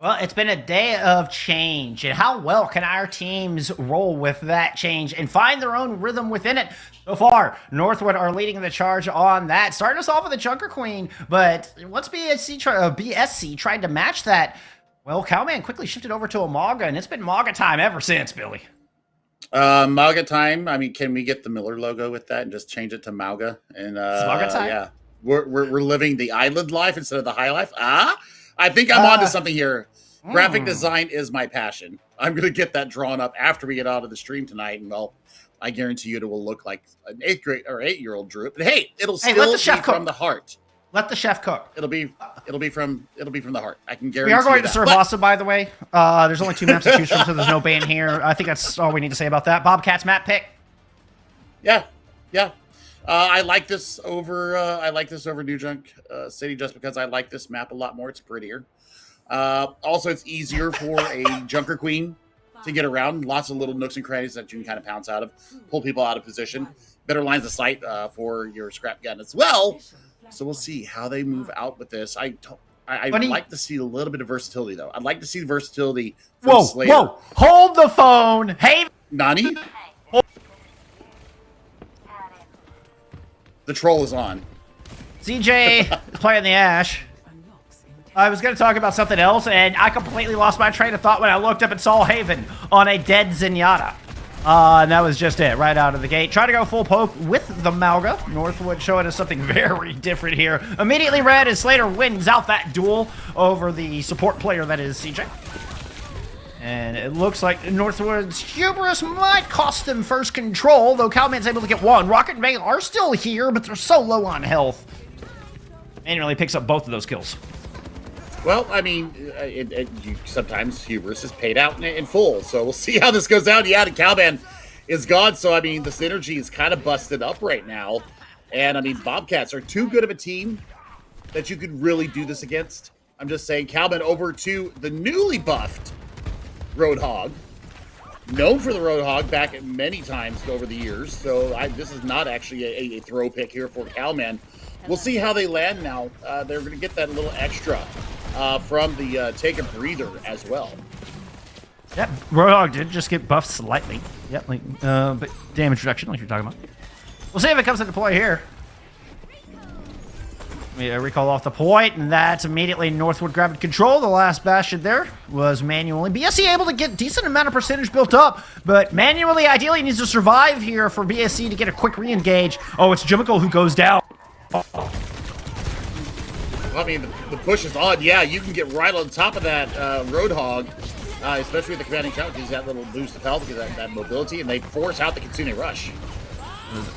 Well, it's been a day of change, and how well can our teams roll with that change and find their own rhythm within it? So far, Northwood are leading the charge on that. Starting us off with the Junker Queen, but once BSC tried to match that, well, Cowman quickly shifted over to a Maga, and it's been Maga time ever since, Billy. Maga time. I mean, can we get the Miller logo with that and just change it to Mauga? And Maga time? Yeah, we're living the island life instead of the high life. I think I'm onto something here. Graphic design is my passion. I'm going to get that drawn up after we get out of the stream tonight, and well, I guarantee you it will look like an 8-year-old drew it. But hey, it'll still be from the heart. Let the chef cook. It'll be from the heart. I can guarantee. We are going to serve Vasa, by the way. There's only 2 maps to choose from, so there's no ban here. I think that's all we need to say about that. Bobcat's map pick. Yeah. I like this over. New Junk City just because I like this map a lot more. It's prettier. Also, it's easier for a Junker Queen to get around. Lots of little nooks and crannies that you can kind of pounce out of, pull people out of position. Better lines of sight for your scrap gun as well. So we'll see how they move out with this. I'd like to see a little bit of versatility, though. I'd like to see the versatility from Slayer. Whoa! Hold the phone! Hey! Nani? The troll is on. CJ is playing the Ash. I was going to talk about something else, and I completely lost my train of thought when I looked up and saw Haven on a dead Zenyatta. And that was just it, right out of the gate. Try to go full poke with the Mauga. Northwood showing us something very different here. Immediately red as Slater wins out that duel over the support player that is CJ. And it looks like Northwood's hubris might cost them first control, though Cowman's able to get one. Rocket and Vega are still here, but they're so low on health. Manually picks up both of those kills. Well, I mean, sometimes hubris is paid out in full, so we'll see how this goes down. Yeah, the Cowman is gone, so I mean, the synergy is kind of busted up right now. And I mean, Bobcats are too good of a team that you could really do this against. I'm just saying, Cowman over to the newly buffed Roadhog, known for the Roadhog back many times over the years. So this is not actually a throw pick here for Cowman. We'll see how they land now. They're going to get that little extra from the take a breather as well. Yep, Roadhog did just get buffed slightly. Yep, but damage reduction, like you're talking about. We'll see if it comes into play here. We recall off the point, and that's immediately Northwood grabbing control. The last bastion there was manually. BSC able to get decent amount of percentage built up, but manually, ideally, needs to survive here for BSC to get a quick re-engage. Oh, it's Jimmicle who goes down. I mean, the push is on. Yeah, you can get right on top of that Roadhog, especially with the commanding challenge. He's that little boost of health because of that mobility, and they force out the Kitsune Rush.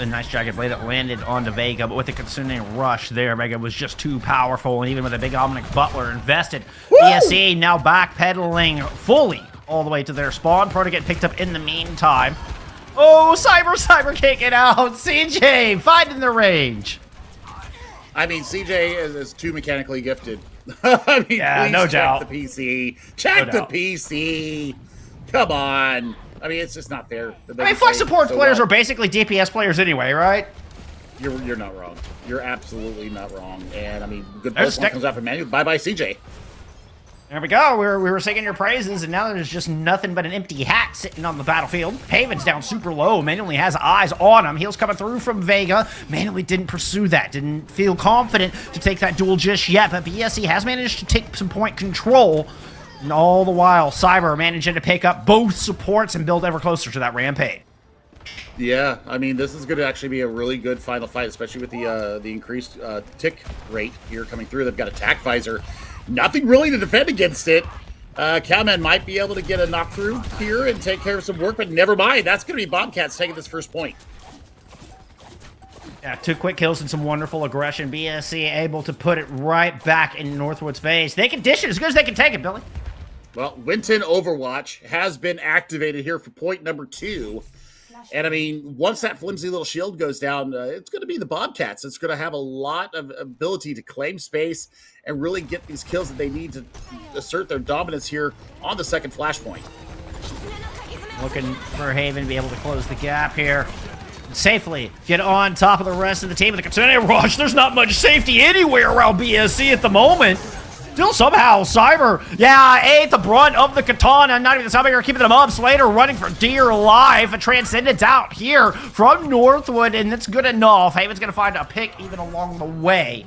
A nice jagged blade that landed onto Vega, but with the Kitsune Rush there, Vega was just too powerful, and even with a big Omnic Butler invested, BSC now backpedaling fully all the way to their spawn. Pro to get picked up in the meantime. Oh, Cyber kicking out. CJ finding the range. I mean, CJ is too mechanically gifted. I mean, yeah, no doubt. Check the PC. Check the PC. Come on. I mean, it's just not fair. I mean, flex support players are basically DPS players anyway, right? You're not wrong. You're absolutely not wrong. And I mean, good one comes out from Manu. Bye-bye, CJ. There we go. We were singing your praises, and now there's just nothing but an empty hat sitting on the battlefield. Haven's down super low. Manually has eyes on him. Heals coming through from Vega. Manually didn't pursue that. Didn't feel confident to take that duel just yet, but BSC has managed to take some point control. And all the while, Cyber managing to pick up both supports and build ever closer to that rampage. Yeah, I mean, this is going to actually be a really good final fight, especially with the increased tick rate here coming through. They've got attack visor. Nothing really to defend against it. Cowman might be able to get a knock through here and take care of some work, but never mind. That's going to be Bobcats taking this first point. Yeah, 2 quick kills and some wonderful aggression. BSC able to put it right back in Northwood's face. They can dish it as good as they can take it, Billy. Well, NECC Overwatch has been activated here for point number 2. And, I mean, once that flimsy little shield goes down, it's going to be the Bobcats. It's going to have a lot of ability to claim space and really get these kills that they need to assert their dominance here on the second flashpoint. Looking for Haven to be able to close the gap here. Safely get on top of the rest of the team with the Kitsune Rush. There's not much safety anywhere around BSC at the moment. Still somehow, Cyber, ate the brunt of the katana. Not even somehow keeping them up. Slater running for dear life. A Transcendence out here from Northwood, and that's good enough. Haven's going to find a pick even along the way.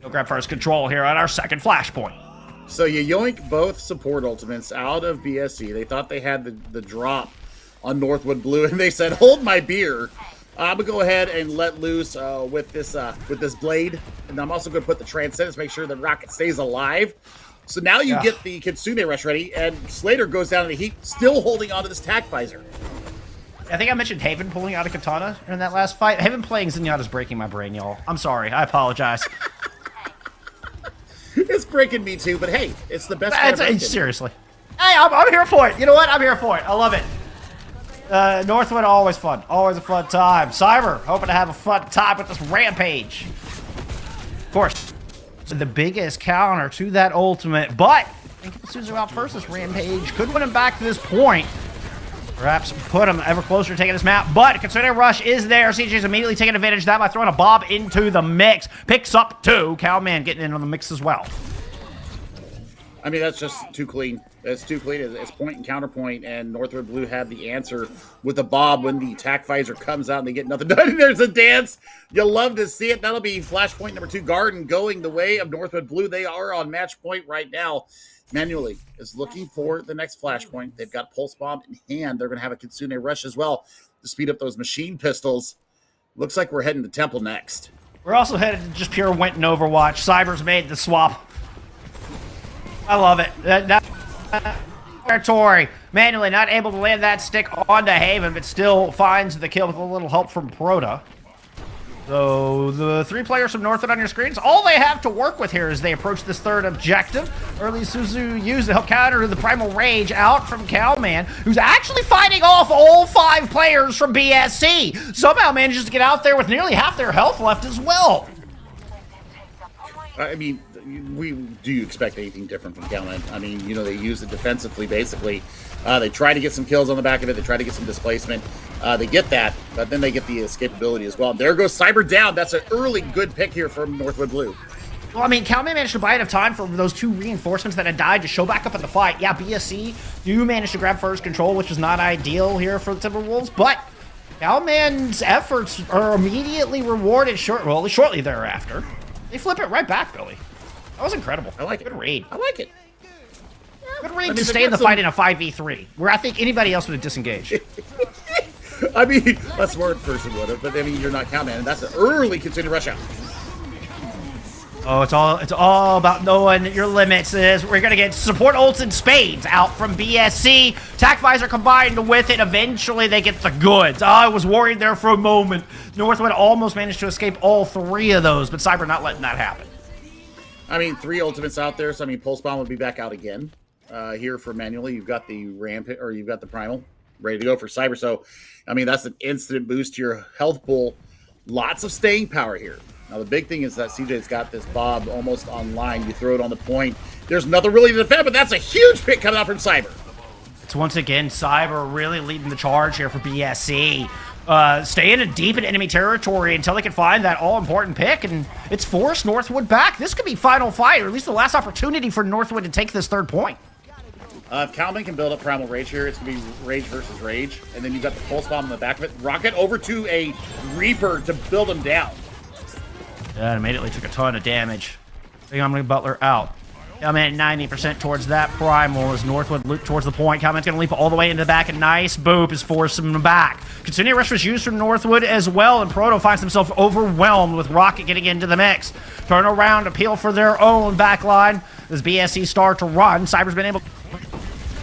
He'll grab first control here on our second flashpoint. So you yoink both support ultimates out of BSC. They thought they had the drop on Northwood Blue, and they said, hold my beer. I'm going to go ahead and let loose with this blade. And I'm also going to put the Transcendence, make sure the rocket stays alive. So now you get the Kitsune Rush ready, and Slater goes down in the heat, still holding onto this tack visor. I think I mentioned Haven pulling out a katana in that last fight. Haven playing Zenyatta is breaking my brain, y'all. I'm sorry. I apologize. It's breaking me too, but hey, it's the best. Seriously. Hey, I'm here for it. You know what? I'm here for it. I love it. Northwood, always fun. Always a fun time. Cyber, hoping to have a fun time with this rampage. Of course, the biggest counter to that ultimate, but I think Suzu out first this rampage. Could win him back to this point. Perhaps put him ever closer to taking this map, but Kitsune Rush is there. CJ's immediately taking advantage of that by throwing a bomb into the mix. Picks up two. Cowman getting in on the mix as well. I mean, that's just too clean. It's too clean. It's point and counterpoint, and Northwood Blue had the answer with the Bob when the attack visor comes out and they get nothing done. There's a dance. You'll love to see it. That'll be flashpoint number 2. Garden going the way of Northwood Blue. They are on match point right now. Manually is looking for the next flashpoint. They've got Pulse Bomb in hand. They're going to have a Kitsune Rush as well to speed up those machine pistols. Looks like we're heading to Temple next. We're also headed to just pure Went and Overwatch. Cyber's made the swap. I love it. Territory. Manually not able to land that stick onto Haven, but still finds the kill with a little help from Proto. So the 3 players from Northwood on your screens, all they have to work with here as they approach this third objective. Early Suzu used to help counter the Primal Rage out from Cowman, who's actually fighting off all 5 players from BSC. Somehow manages to get out there with nearly half their health left as well. I mean, do you expect anything different from Cowman? I mean, you know, they use it defensively, basically. They try to get some kills on the back of it. They try to get some displacement. They get that, but then they get the escapability as well. And there goes Cyber down. That's an early good pick here from Northwood Blue. Well, I mean, Cowman managed to buy enough time for those 2 reinforcements that had died to show back up in the fight. Yeah, BSC do manage to grab first control, which is not ideal here for the Timberwolves, but Cowman's efforts are immediately rewarded shortly thereafter. They flip it right back, Billy. That was incredible. I like it. Good raid. I like it. Good raid to stay in the fight in a 5v3, where I think anybody else would have disengaged. I mean, that's word person would have, but I mean, you're not Cowman, and that's an early Kitsune Rush out. Oh, it's all about knowing your limits. We're gonna get support ults and spades out from BSC. Attack visor combined with it. Eventually, they get the goods. I was worried there for a moment. Northwood almost managed to escape all 3 of those, but Cyber not letting that happen. I mean, 3 ultimates out there, so I mean, Pulse Bomb will be back out again. Here for Manually, you've got the Rampant, or you've got the Primal ready to go for Cyber. So, I mean, that's an instant boost to your health pool. Lots of staying power here. Now, the big thing is that CJ's got this Bob almost online. You throw it on the point. There's nothing really to defend, but that's a huge pick coming out from Cyber. It's once again Cyber really leading the charge here for BSC. Staying deep in enemy territory until they can find that all-important pick, and it's forced Northwood back. This could be final fight, or at least the last opportunity for Northwood to take this 3rd point. If Cowman can build up Primal Rage here, it's going to be Rage versus Rage. And then you've got the Pulse Bomb in the back of it. Rocket over to a Reaper to build him down. That immediately took a ton of damage. Big Omni Butler out. Cowman at 90% towards that Primal as Northwood loop towards the point. Cowman's going to leap all the way into the back. A nice boop is forcing him back. Kitsune Rush was used from Northwood as well, and Proto finds himself overwhelmed with Rocket getting into the mix. Turn around, appeal for their own backline as BSC start to run. Cyber's been able to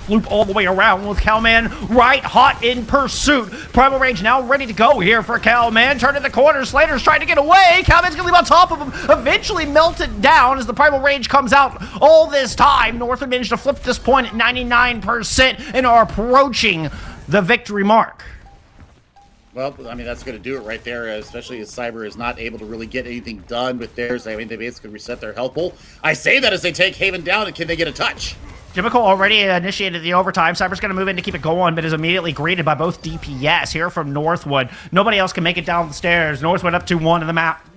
loop all the way around with Cowman right hot in pursuit. Primal Rage now ready to go here for Cowman. Turning the corner, Slater's trying to get away. Cowman's gonna leap on top of him, eventually melted down as the Primal Rage comes out. All this time, Northwood managed to flip this point at 99% and are approaching the victory mark. Well, I mean, that's going to do it right there, especially as Cyber is not able to really get anything done with theirs. I mean, they basically reset their health pool. I say that as they take Haven down, and can they get a touch? Jimico already initiated the overtime. Cyber's going to move in to keep it going, but is immediately greeted by both DPS here from Northwood. Nobody else can make it down the stairs. Northwood up 2-1 in the map.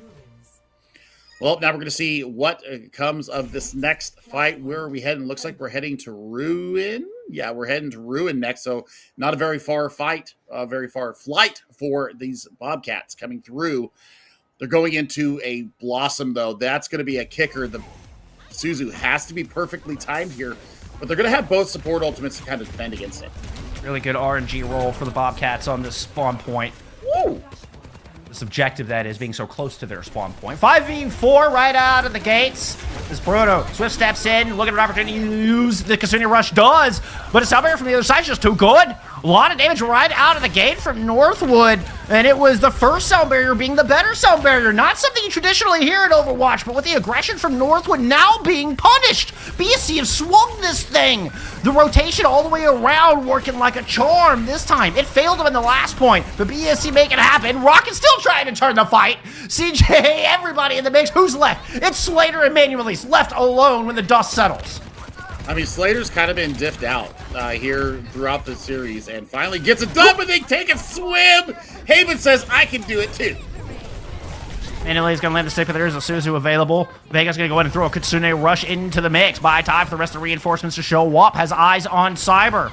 Well, now we're going to see what comes of this next fight. Where are we heading? Looks like we're heading to Ruin. Yeah, we're heading to Ruin next. So not a very far fight, a very far flight for these Bobcats coming through. They're going into a Blossom, though. That's going to be a kicker. The Suzu has to be perfectly timed here, but they're going to have both support ultimates to kind of defend against it. Really good RNG roll for the Bobcats on this spawn point. Woo! Subjective, that is, being so close to their spawn point. 5v4 right out of the gates. As Proto Swift steps in, looking at an opportunity to use the Kasuni Rush, does, but a Sound Barrier from the other side is just too good. A lot of damage right out of the gate from Northwood, and it was the first Sound Barrier being the better Sound Barrier. Not something you traditionally hear in Overwatch, but with the aggression from Northwood now being punished. BSC have swung this thing. The rotation all the way around working like a charm this time. It failed them in the last point, but BSC make it happen. Rocket still trying to turn the fight. CJ, everybody in the mix. Who's left? It's Slater and Manuel's left alone when the dust settles. I mean, Slater's kind of been diffed out here throughout the series and finally gets it done, but they take a swim. Haven says, I can do it too. Manuel's going to land the stick, but there is a Suzu available. Vega's going to go in and throw a Kitsune Rush into the mix. Buy time for the rest of the reinforcements to show up. Has eyes on Cyber.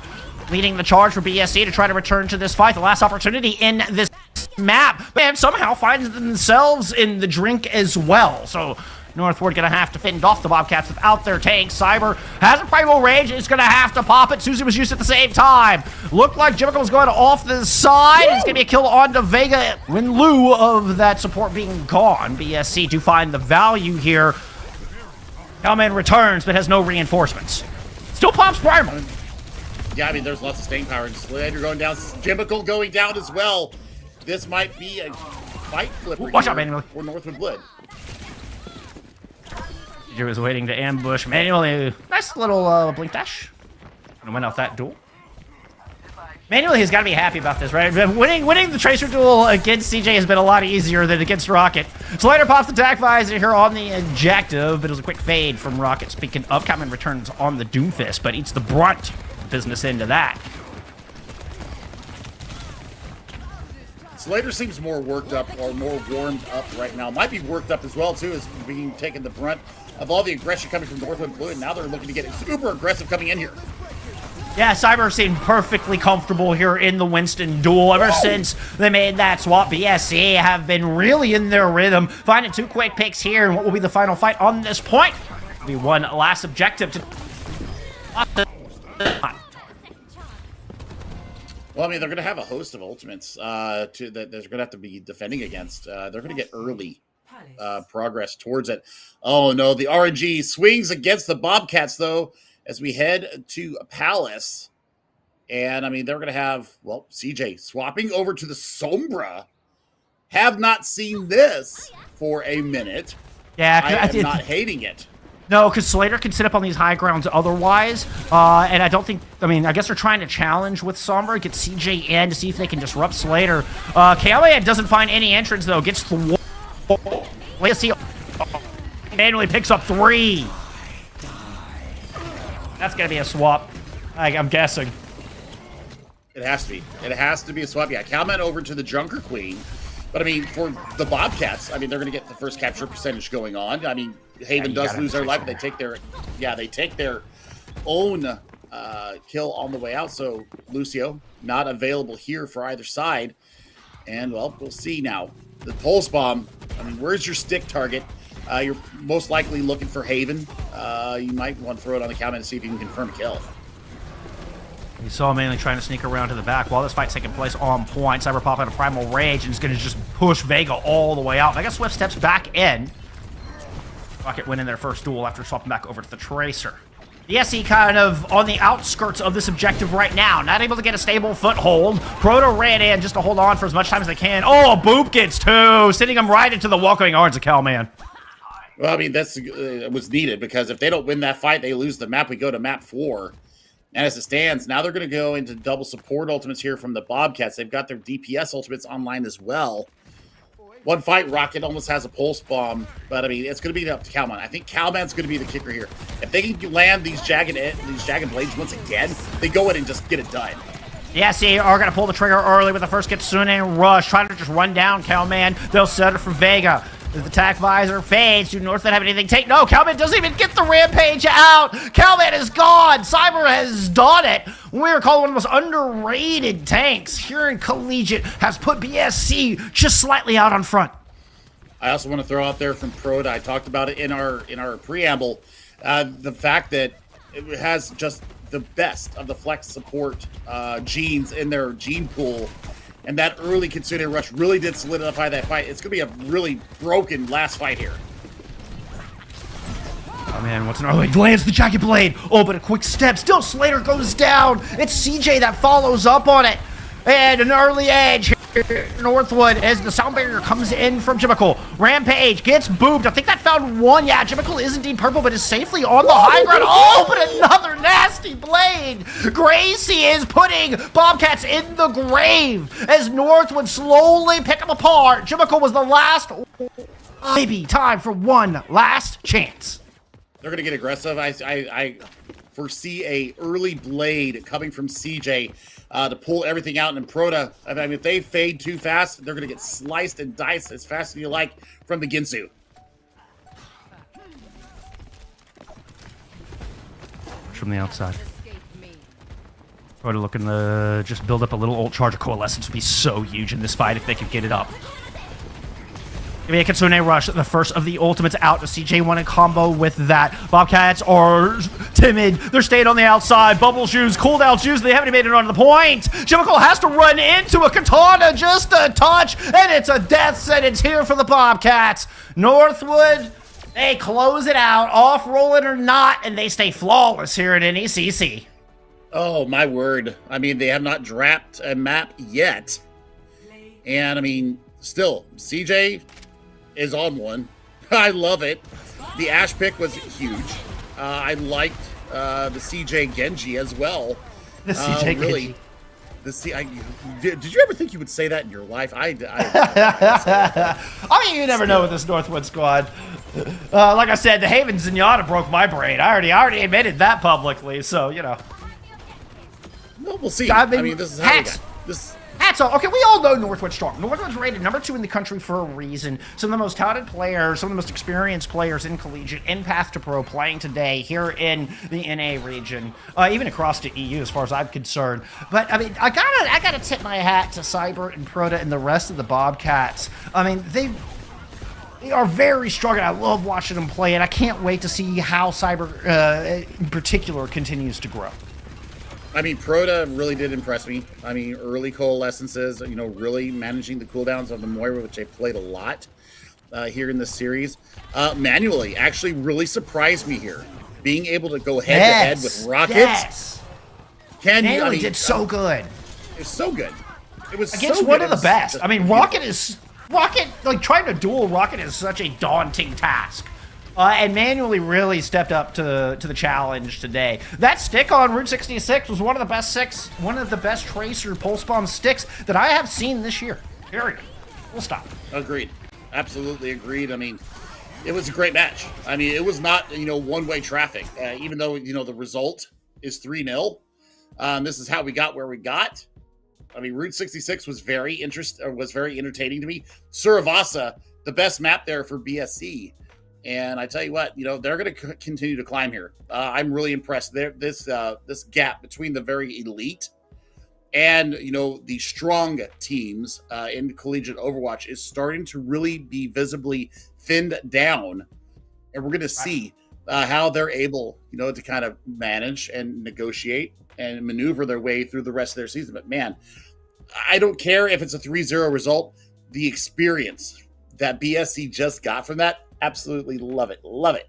Leading the charge for BSC to try to return to this fight. The last opportunity in this map. And somehow finds themselves in the drink as well. So Northwood going to have to fend off the Bobcats without their tanks. Cyber has a Primal Rage. It's going to have to pop it. Suzu was used at the same time. Looked like Jimmicle was going off the side. Woo! It's going to be a kill onto Vega in lieu of that support being gone. BSC to find the value here. Hellman returns, but has no reinforcements. Still pops Primal. Yeah, I mean, there's lots of staying power. Slater going down. Jimmicle going down as well. This might be a fight flipper. Watch out, Manuel. For Northwood Blood. He was waiting to ambush Manuel. Nice little blink dash. And went off that duel. Manuel has got to be happy about this, right? Winning the Tracer duel against CJ has been a lot easier than against Rocket. Slater pops the attack visor here on the objective, but it was a quick fade from Rocket. Speaking of, Catman returns on the Doomfist, but eats the brunt business into that. Slater seems more worked up or more warmed up right now. Might be worked up as well, too, as being taking the brunt of all the aggression coming from Northwood Blue, and now they're looking to get super aggressive coming in here. Yeah, Cyber seemed perfectly comfortable here in the Winston duel. Ever since they made that swap, BSC have been really in their rhythm. Finding two quick picks here, and what will be the final fight on this point? Will be one last objective to... Well, I mean, they're going to have a host of ultimates that they're going to have to be defending against. They're going to get early progress towards it. Oh, no, the RNG swings against the Bobcats, though, as we head to Palace. And, I mean, they're going to have, well, CJ swapping over to the Sombra. Have not seen this for a minute. Yeah, I am not hating it. No, because Slater can sit up on these high grounds otherwise, and I don't think, I mean, I guess they're trying to challenge with Sombra, get CJ in to see if they can disrupt Slater. Kalia doesn't find any entrance, though, gets the wall. Let's see, manually picks up 3. That's going to be a swap, I'm guessing. It has to be. It has to be a swap. Yeah, Calman over to the Junker Queen. But, I mean, for the Bobcats, I mean, they're going to get the first capture percentage going on. I mean, Haven does lose their life, but they take their own kill on the way out. So, Lucio, not available here for either side. And, well, we'll see now. The Pulse Bomb, I mean, where's your stick target? You're most likely looking for Haven. You might want to throw it on the Calman to see if you can confirm a kill. You saw mainly trying to sneak around to the back while this fight's taking place on point. Cyber pop out a Primal Rage and is going to just push Vega all the way out. Vega Swift steps back in. Rocket winning their first duel after swapping back over to the Tracer. BSC kind of on the outskirts of this objective right now. Not able to get a stable foothold. Proto ran in just to hold on for as much time as they can. Oh, a Boop gets 2, sending him right into the welcoming arms of Calman. Well, I mean, that's was needed because if they don't win that fight, they lose the map. We go to map 4. And as it stands, now they're going to go into double support ultimates here from the Bobcats. They've got their DPS ultimates online as well. One fight, Rocket almost has a Pulse Bomb, but I mean, it's going to be up to Calman. I think Calman's going to be the kicker here. If they can land these jagged blades once again, they go in and just get it done. Yeah, see, are going to pull the trigger early with the first Kitsune Rush, trying to just run down Calman. They'll set it for Vega. The attack visor fades. Do Northwood have anything take? No, Calman doesn't even get the rampage out. Calman is gone. Cyber has done it. We're calling one of the most underrated tanks here in Collegiate. Has put BSC just slightly out on front. I also want to throw out there from Proda. I talked about it in our preamble. The fact that it has just the best of the flex support genes in their gene pool. And that early Kitsune rush really did solidify that fight. It's going to be a really broken last fight here. Oh, man, what's an early? Lands the Jagged Blade. Oh, but a quick step. Still, Slater goes down. It's CJ that follows up on it. And an early edge here, Northwood, as the sound barrier comes in from Jimical. Rampage gets booped. I think that found one. Yeah, Jimical is indeed purple, but is safely on the high ground. Oh, but another nasty blade. Gracie is putting Bobcats in the grave as Northwood slowly pick them apart. Jimical was the last. Maybe time for one last chance. They're going to get aggressive. I foresee a early blade coming from CJ to pull everything out. And Proda, I mean, if they fade too fast, they're going to get sliced and diced as fast as you like from the Ginsu. From the outside. Proda looking to just build up a little ult charge. Coalescence would be so huge in this fight if they could get it up. Give me a Kitsune rush, the first of the ultimates out to CJ1 in combo with that. Bobcats are timid. They're staying on the outside. Bubble shoes, cooldown shoes. They haven't made it onto the point. Jimical has to run into a katana, just a touch, and it's a death sentence here for the Bobcats. Northwood, they close it out, off rolling or not, and they stay flawless here at NECC. Oh, my word. I mean, they have not dropped a map yet. And, I mean, still, CJ is on one. I love it. The Ash pick was huge. I liked the CJ Genji as well. The CJ really, Genji. Did you ever think you would say that in your life? I mean, you never know with this Northwood squad. Like I said, the Haven Zenyatta broke my brain. I already admitted that publicly, so, you know. Well, we'll see. I mean this is how we got this. Hats off. Okay, we all know Northwood's strong. Northwood's rated #2 in the country for a reason. Some of the most touted players, some of the most experienced players in Collegiate, in Path to Pro, playing today here in the NA region, even across the EU, as far as I'm concerned. But I mean, I gotta tip my hat to Cyber and Proda and the rest of the Bobcats. I mean, they are very strong, and I love watching them play, and I can't wait to see how Cyber, in particular, continues to grow. I mean, Proda really did impress me. I mean, early coalescences, you know, really managing the cooldowns of the Moira, which they played a lot here in this series. Manually, actually really surprised me here. Being able to go head-to-head with Rockets. Yes. Manually did so good. It was so good. It was against so one good. of the best. I mean, Rocket, like, trying to duel Rocket is such a daunting task. And Manually really stepped up to the challenge today. That stick on Route 66 was one of the best Tracer pulse bomb sticks that I have seen this year. Period. We'll stop. Agreed. Absolutely agreed. I mean, it was a great match. I mean, it was not, you know, one-way traffic. Even though, you know, the result is 3-0. This is how we got where we got. I mean, Route 66 was very entertaining to me. Suravasa, the best map there for BSC. And I tell you what, you know, they're going to continue to climb here. I'm really impressed. This gap between the very elite and, you know, the strong teams in Collegiate Overwatch is starting to really be visibly thinned down. And we're going to see how they're able, you know, to kind of manage and negotiate and maneuver their way through the rest of their season. But, man, I don't care if it's a 3-0 result. The experience that BSC just got from that, absolutely love it. Love it.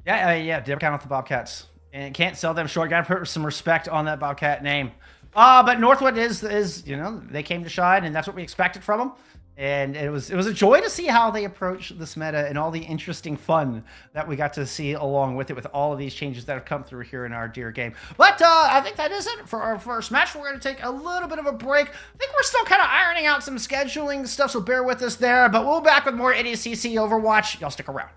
Yeah, never count out the Bobcats. And can't sell them short. Got to put some respect on that Bobcat name. But Northwood is, you know, they came to shine, and that's what we expected from them. And it was a joy to see how they approach this meta and all the interesting fun that we got to see along with it, with all of these changes that have come through here in our dear game. But I think that is it for our first match. We're going to take a little bit of a break. I think we're still kind of ironing out some scheduling stuff, so bear with us there. But we'll be back with more NECC Overwatch. Y'all stick around.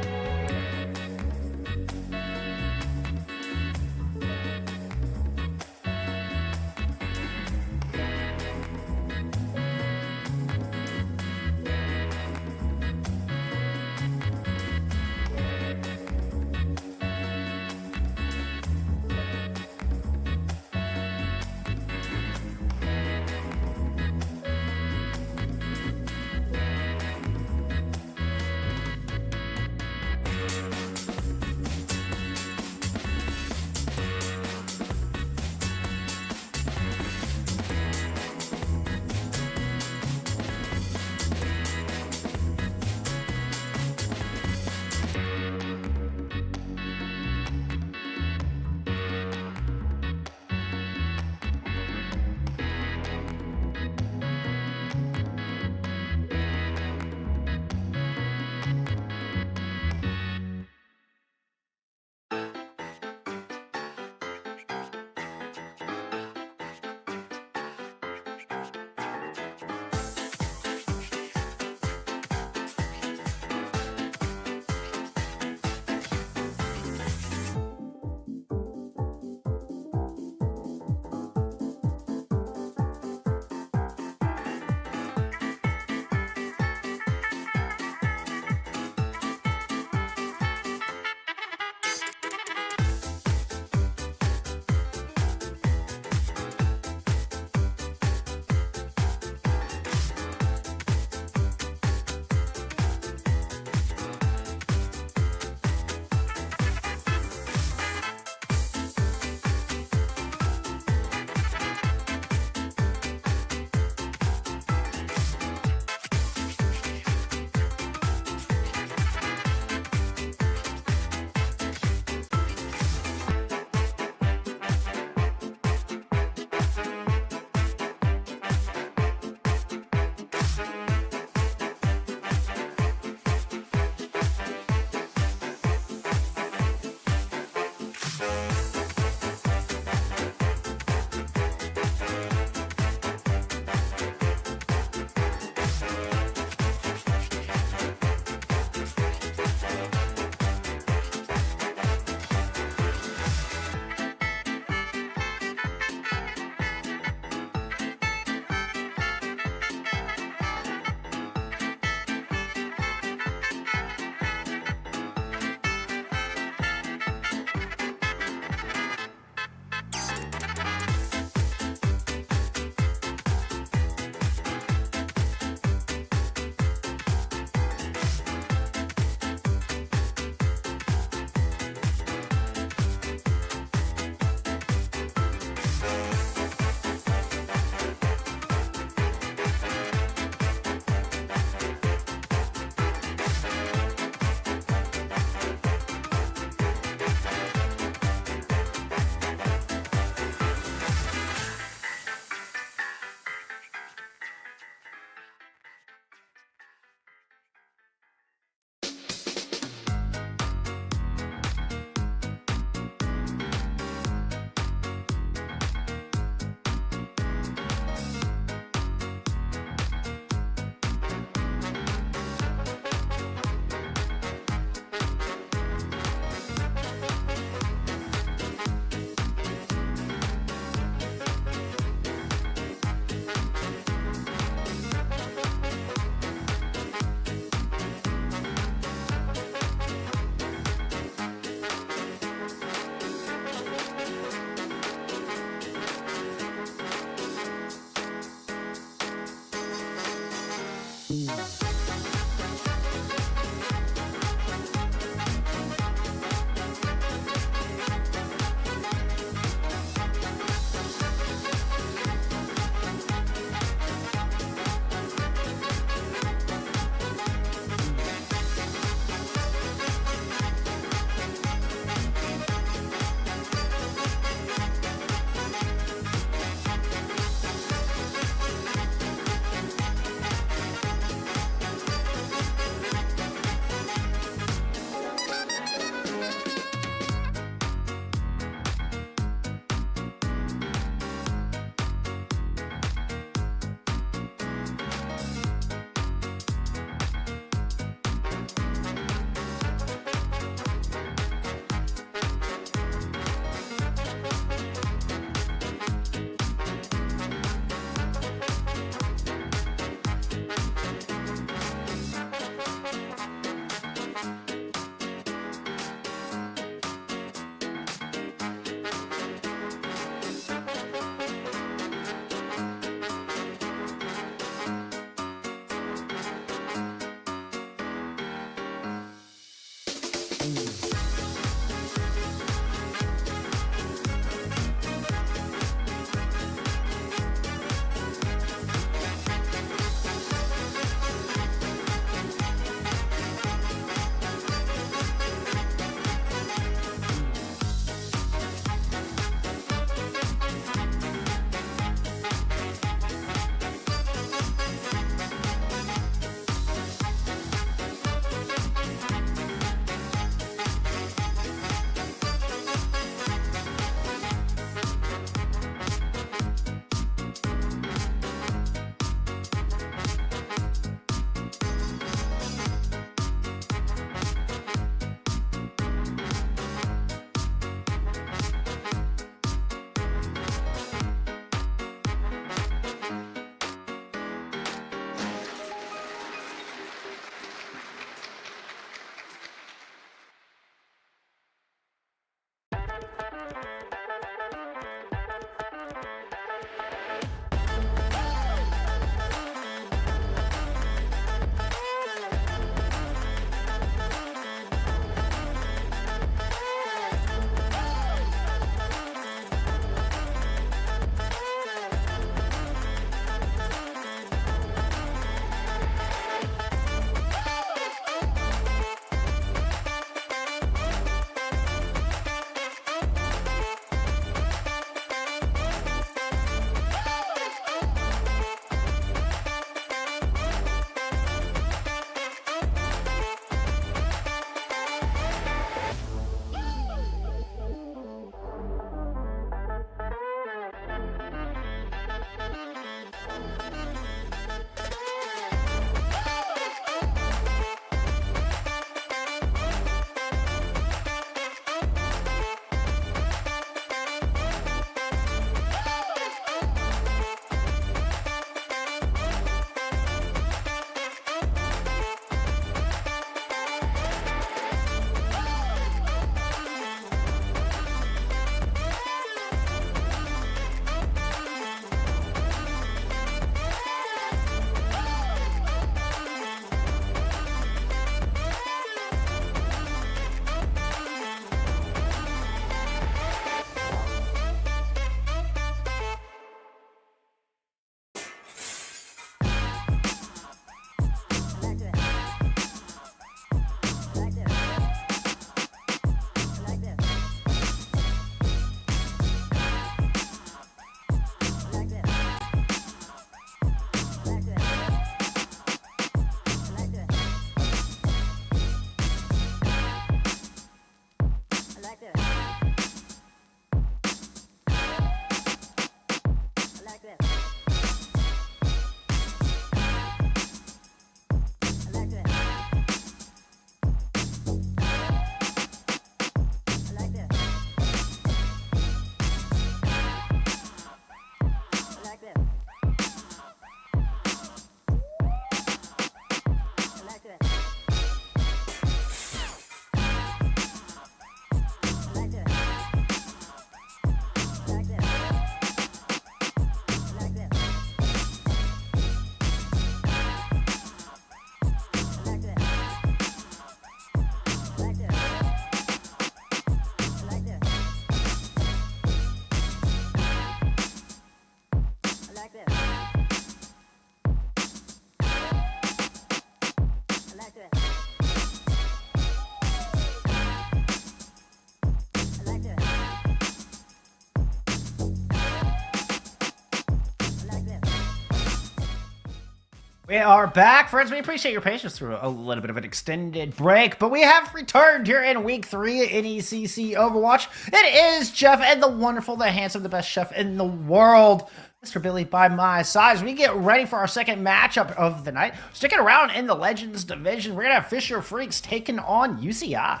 We are back, friends. We appreciate your patience through a little bit of an extended break, but we have returned here in week 3 at NECC Overwatch. It is Jeff and the wonderful, the handsome, the best chef in the world, Mr. Billy, by my side. As we get ready for our second matchup of the night, sticking around in the Legends division, we're going to have Fisher Freaks taking on UCI.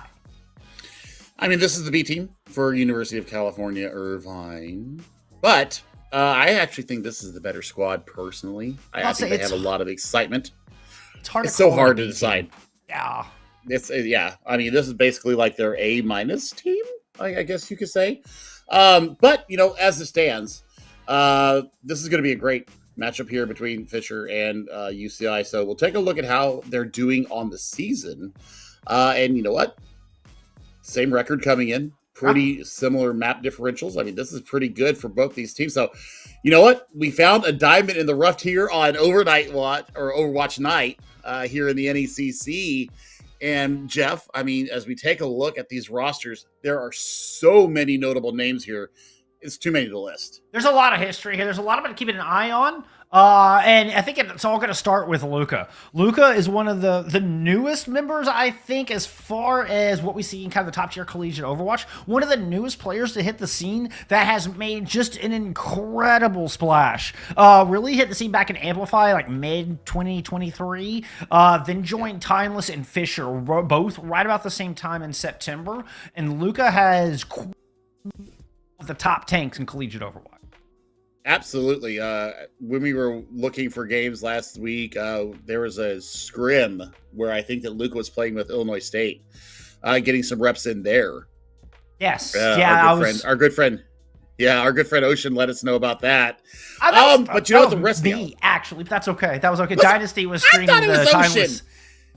I mean, this is the B team for University of California, Irvine, but I actually think this is the better squad, personally. I think they have a lot of excitement. It's so hard to decide. Yeah. Yeah. I mean, this is basically like their A- team, I guess you could say. But, as it stands, this is going to be a great matchup here between Fisher and UCI. So we'll take a look at how they're doing on the season. And you know what? Same record coming in. Pretty similar map differentials. I mean, this is pretty good for both these teams. So, you know what? We found a diamond in the rough here on Overwatch night here in the NECC. And Jeff, I mean, as we take a look at these rosters, there are so many notable names here. It's too many to list. There's a lot of history here. There's a lot of it to keep an eye on. And I think it's all going to start with Luca. Luca is one of the newest members, I think, as far as what we see in kind of the top tier collegiate Overwatch. One of the newest players to hit the scene that has made just an incredible splash. Really hit the scene back in Amplify, like mid 2023. Then joined Timeless and Fisher, both right about the same time in September. And Luca has the top tanks in collegiate Overwatch. Absolutely. When we were looking for games last week, there was a scrim where I think that Luca was playing with Illinois State, getting some reps in there. Yes. Our good friend Ocean let us know about that. But you know what, the rest of the actually, that's okay. That was okay. Dynasty was streaming the Timeless.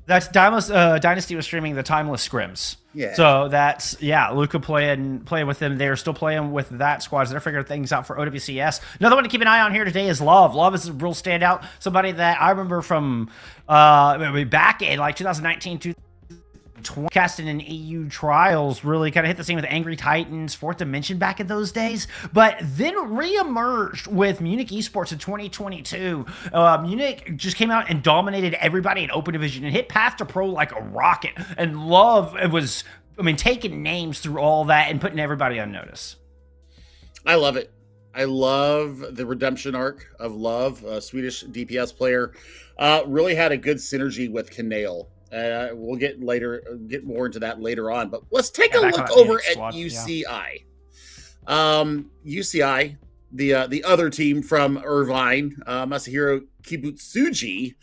That's Dynasty was streaming the Timeless scrims. Yeah. So that's Luca playing with them. They're still playing with that squad. So they're figuring things out for OWCS. Another one to keep an eye on here today is Love. Love is a real standout. Somebody that I remember from back in like 2019, 2020, casting in EU trials, really kind of hit the scene with Angry Titans, Fourth Dimension back in those days, but then re-emerged with Munich Esports in 2022. Munich just came out and dominated everybody in Open Division and hit Path to Pro like a rocket. And Love was, taking names through all that and putting everybody on notice. I love it. I love the redemption arc of Love, a Swedish DPS player. Really had a good synergy with Kanale. We'll get more into that later on, but let's take a look over at UCI. UCI, the other team from Irvine, Masahiro Kibutsuji,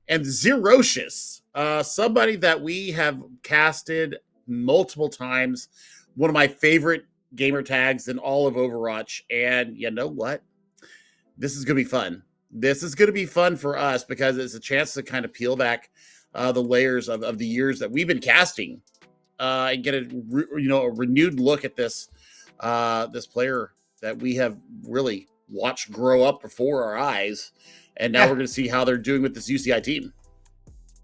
and Zerocious, somebody that we have casted multiple times. One of my favorite gamer tags in all of Overwatch, and you know what? This is going to be fun. This is going to be fun for us because it's a chance to kind of peel back the layers of the years that we've been casting, and get a renewed look at this this player that we have really watched grow up before our eyes, and now we're going to see how they're doing with this UCI team.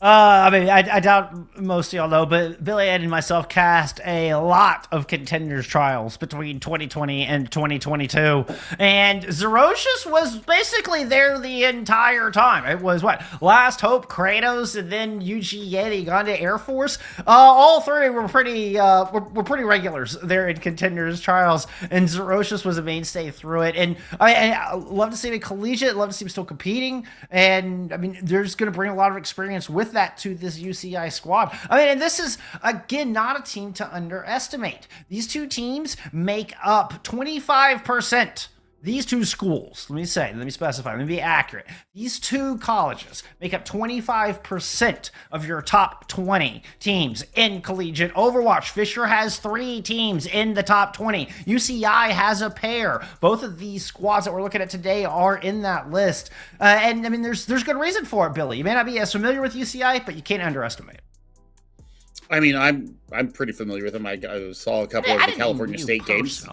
I doubt most of y'all know, but Billy Ed and myself cast a lot of contenders trials between 2020 and 2022, and Zerocious was basically there the entire time. It was Last Hope, Kratos, and then UG Yeti Uganda Air Force. All three were pretty regulars there in contenders trials, and Zerocious was a mainstay through it. And I love to see the collegiate, love to see him still competing, and they're just going to bring a lot of experience with that to this UCI squad. And this is, again, not a team to underestimate. These two teams make up 25%. These two schools, let me specify, let me be accurate. These two colleges make up 25% of your top 20 teams in collegiate Overwatch. Fisher has 3 teams in the top 20. UCI has a pair. Both of these squads that we're looking at today are in that list. And there's good reason for it, Billy. You may not be as familiar with UCI, but you can't underestimate it. I'm pretty familiar with them. I saw a couple of the California State games.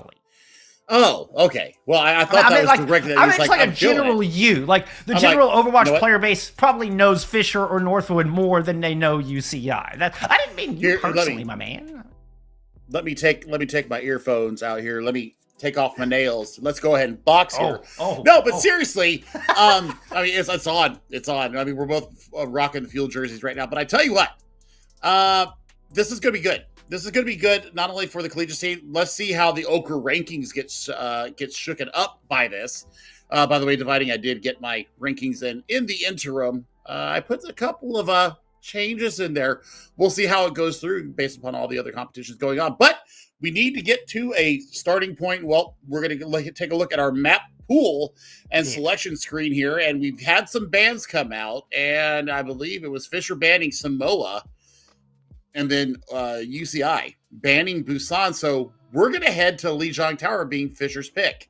Oh, okay. Well, I thought that was directed at it's like a general you. Like, the general Overwatch player base probably knows Fisher or Northwood more than they know UCI. I didn't mean you personally, my man. Let me take my earphones out here. Let me take off my nails. Let's go ahead and box here. Seriously, I mean, it's on. It's on. I mean, we're both rocking the field jerseys right now. But I tell you what, this is going to be good. This is going to be good, not only for the collegiate team. Let's see how the Okra rankings gets shooken up by this. By the way, Dividing, I did get my rankings in the interim. I put a couple of changes in there. We'll see how it goes through based upon all the other competitions going on. But we need to get to a starting point. Well, we're going to take a look at our map pool and selection screen here. And we've had some bans come out. And I believe it was Fisher banning Samoa. And then UCI banning Busan. So we're going to head to Lijiang Tower being Fisher's pick.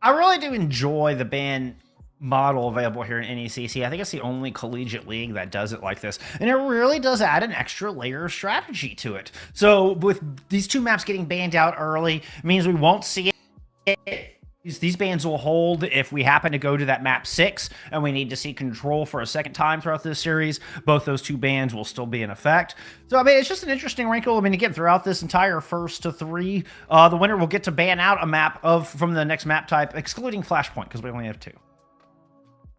I really do enjoy the ban model available here in NECC. I think it's the only collegiate league that does it like this. And it really does add an extra layer of strategy to it. So with these two maps getting banned out early, it means we won't see it. These bans will hold if we happen to go to that map 6 and we need to see control for a second time throughout this series. Both those two bans will still be in effect. So, I mean, it's just an interesting wrinkle. I mean, again, throughout this entire 1st to 3, the winner will get to ban out a map from the next map type, excluding Flashpoint, because we only have 2.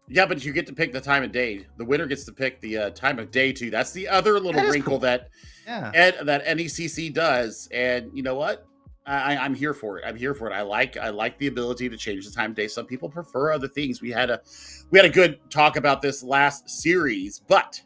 Yeah, but you get to pick the time of day. The winner gets to pick the time of day, too. That's the other little wrinkle cool. that NECC does. And you know what? I'm here for it. I'm here for it. I like the ability to change the time of day. Some people prefer other things. We had a good talk about this last series, but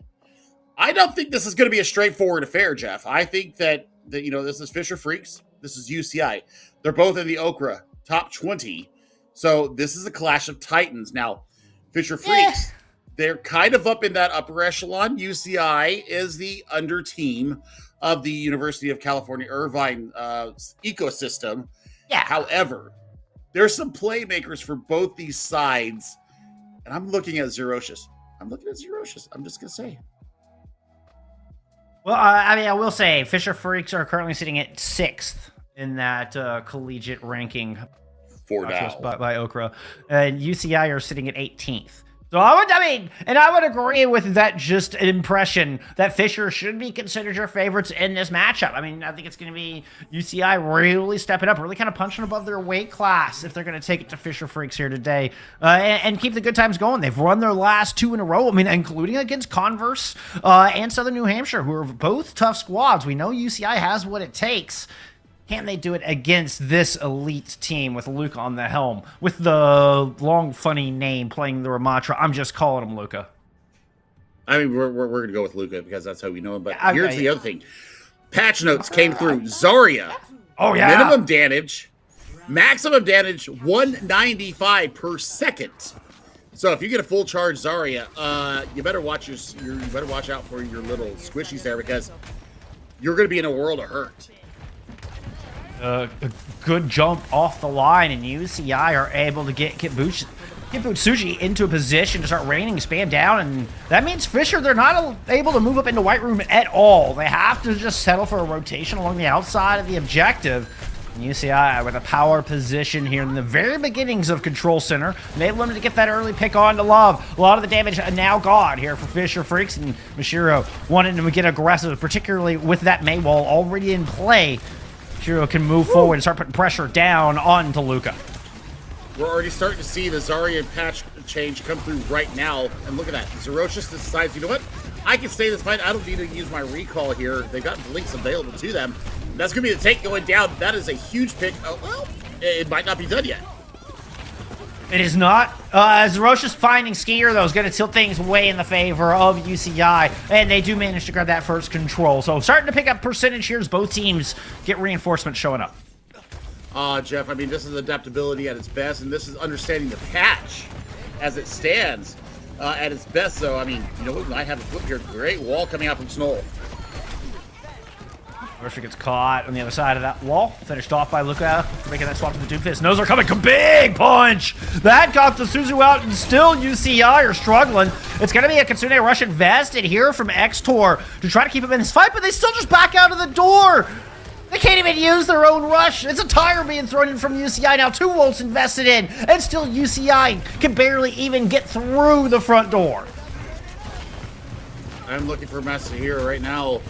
I don't think this is going to be a straightforward affair, Jeff. I think that this is Fisher Freaks. This is UCI. They're both in the Okra top 20. So this is a clash of titans. Now, Fisher Freaks, they're kind of up in that upper echelon. UCI is the under team of the University of California Irvine ecosystem. Yeah. However, there's some playmakers for both these sides, and I'm looking at Zerocious. I'm just gonna say. Well, I mean, I will say Fisher Freaks are currently sitting at 6th in that collegiate ranking for now by Okra, and UCI are sitting at 18th. So I would agree with that just impression that Fisher should be considered your favorites in this matchup. I mean, I think it's going to be UCI really stepping up, really kind of punching above their weight class if they're going to take it to Fisher Freaks here today and keep the good times going. They've won their last 2 in a row, I mean, including against Converse and Southern New Hampshire, who are both tough squads. We know UCI has what it takes. Can they do it against this elite team with Luca on the helm, with the long, funny name playing the Ramatra? I'm just calling him Luca. I mean, we're going to go with Luca because that's how we know him. But here's the other thing. Patch notes came through. Zarya. Oh, yeah. Minimum damage. Maximum damage, 195 per second. So if you get a full charge Zarya, you better watch you better watch out for your little squishies there because you're going to be in a world of hurt. A good jump off the line, and UCI are able to get Butsuji into a position to start raining spam down, and that means Fisher, they're not able to move up into White Room at all. They have to just settle for a rotation along the outside of the objective. And UCI with a power position here in the very beginnings of Control Center, enable them to get that early pick on to Love. A lot of the damage now gone here for Fisher Freaks, and Mashiro wanted to get aggressive, particularly with that May wall already in play. Shiro can move forward and start putting pressure down onto Luca. We're already starting to see the Zarya patch change come through right now. And look at that. Zerocious decides, you know what? I can stay this fight. I don't need to use my recall here. They've got links available to them. That's going to be the take going down. That is a huge pick. Oh, well, it might not be done yet. It is not. Zerocious finding Skier, though, is going to tilt things way in the favor of UCI, and they do manage to grab that first control. So starting to pick up percentage here as both teams get reinforcements showing up. Jeff, I mean, this is adaptability at its best, and this is understanding the patch as it stands at its best. So, I mean, you know what? I have a flip here. Great wall coming out from Snow. Mercer gets caught on the other side of that wall. Finished off by Luca making that swap to the Doomfist. Nose are coming. Big punch! That got the Suzu out, and still UCI are struggling. It's going to be a Kitsune Rush invested here from X-Tor to try to keep him in this fight, but they still just back out of the door. They can't even use their own rush. It's a tire being thrown in from UCI now. 2 volts invested in, and still UCI can barely even get through the front door. I'm looking for Master here right now.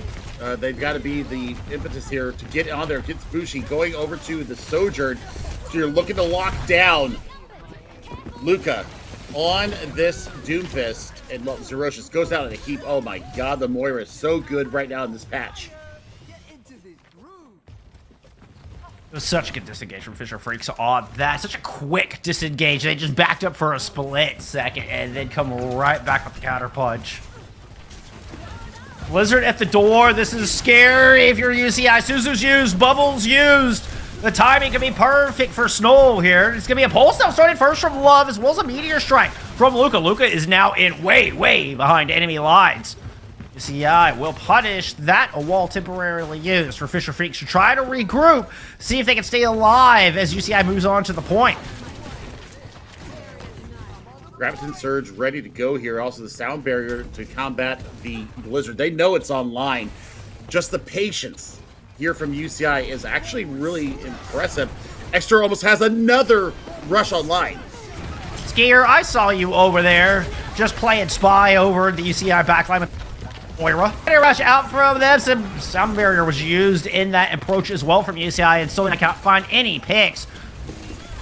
They've got to be the impetus here to get on there. Gets Bushi going over to the Sojourn. you're looking to lock down Luca on this Doomfist. And look, Zerocious goes out in a heap. Oh my god, the Moira is so good right now in this patch. It was such a good disengage from Fisher Freaks on that. Such a quick disengage. They just backed up for a split second and then come right back with the counter punch. Blizzard at the door. This is scary if you're UCI. Suzu's used. Bubbles used. The timing can be perfect for Snow here. It's going to be a pulse now starting first from Love as well as a Meteor Strike from Luca. Luca is now in way behind enemy lines. UCI will punish that. A wall temporarily used for Fisher Freaks to try to regroup, see if they can stay alive as UCI moves on to the point. Graviton Surge ready to go here. Also the sound barrier to combat the Blizzard. They know it's online. Just the patience here from UCI is actually really impressive. Extra almost has another rush online. Skier, I saw you over there just playing spy over the UCI backline with Moira. Rush out from them. Some sound barrier was used in that approach as well from UCI, and still I can't find any picks.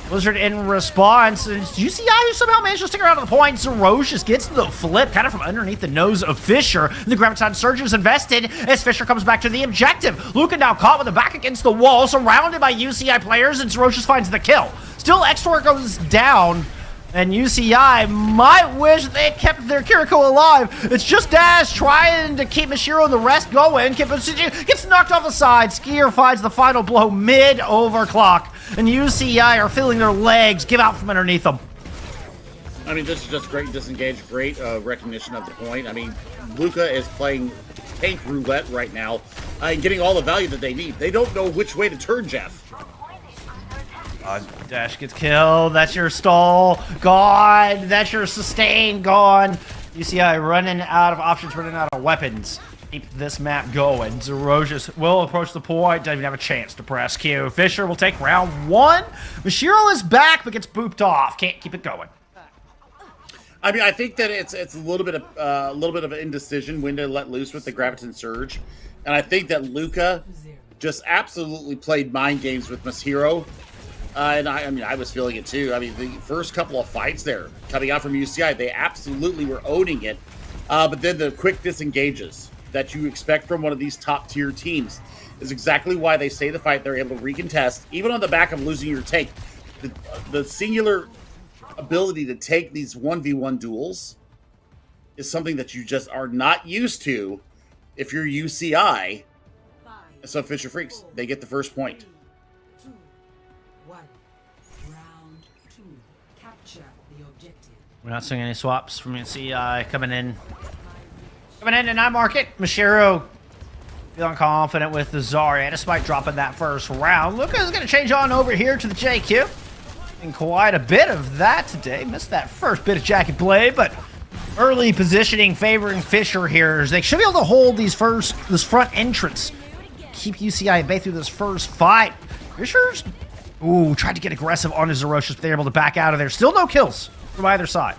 Blizzard in response. UCI somehow managed to stick around to the point. Zerosh just gets the flip kind of from underneath the nose of Fisher. The Graviton Surge is invested as Fisher comes back to the objective. Luca now caught with the back against the wall, surrounded by UCI players, and Zerosh finds the kill. Still, Extor goes down, and UCI might wish they kept their Kiriko alive. It's just Dash trying to keep Mashiro and the rest going. Kiputsuji gets knocked off the side. Skier finds the final blow mid-overclock. And UCI are feeling their legs give out from underneath them. I mean, this is just great disengage, great recognition of the point. I mean, Luca is playing tank roulette right now and getting all the value that they need. They don't know which way to turn, Jeff. Dash gets killed. That's your stall gone. That's your sustain gone. UCI running out of options, running out of weapons. Keep this map going. Zerosis will approach the point. Doesn't even have a chance to press Q. Fisher will take round one. Mashiro is back, but gets booped off. Can't keep it going. I mean, I think that it's a little bit of an indecision when to let loose with the Graviton Surge, and I think that Luca just absolutely played mind games with Mashiro. And I mean, I was feeling it too. I mean, the first couple of fights there coming out from UCI, they absolutely were owning it. But then the quick disengages that you expect from one of these top tier teams is exactly why they stay the fight. They're able to recontest, even on the back of losing your tank. The singular ability to take these 1v1 duels is something that you just are not used to if you're UCI. So Fisher Freaks, they get the first point. We're not seeing any swaps from UCI coming in. Coming in and I market. Mashiro feeling confident with the Zarya, despite dropping that first round. Luca's going to change on over here to the JQ. And quite a bit of that today. Missed that first bit of jacket play, but early positioning favoring Fisher here. They should be able to hold this front entrance. Keep UCI at bay through this first fight. Fisher's tried to get aggressive on his Zerosis, but they're able to back out of there. Still no kills from either side.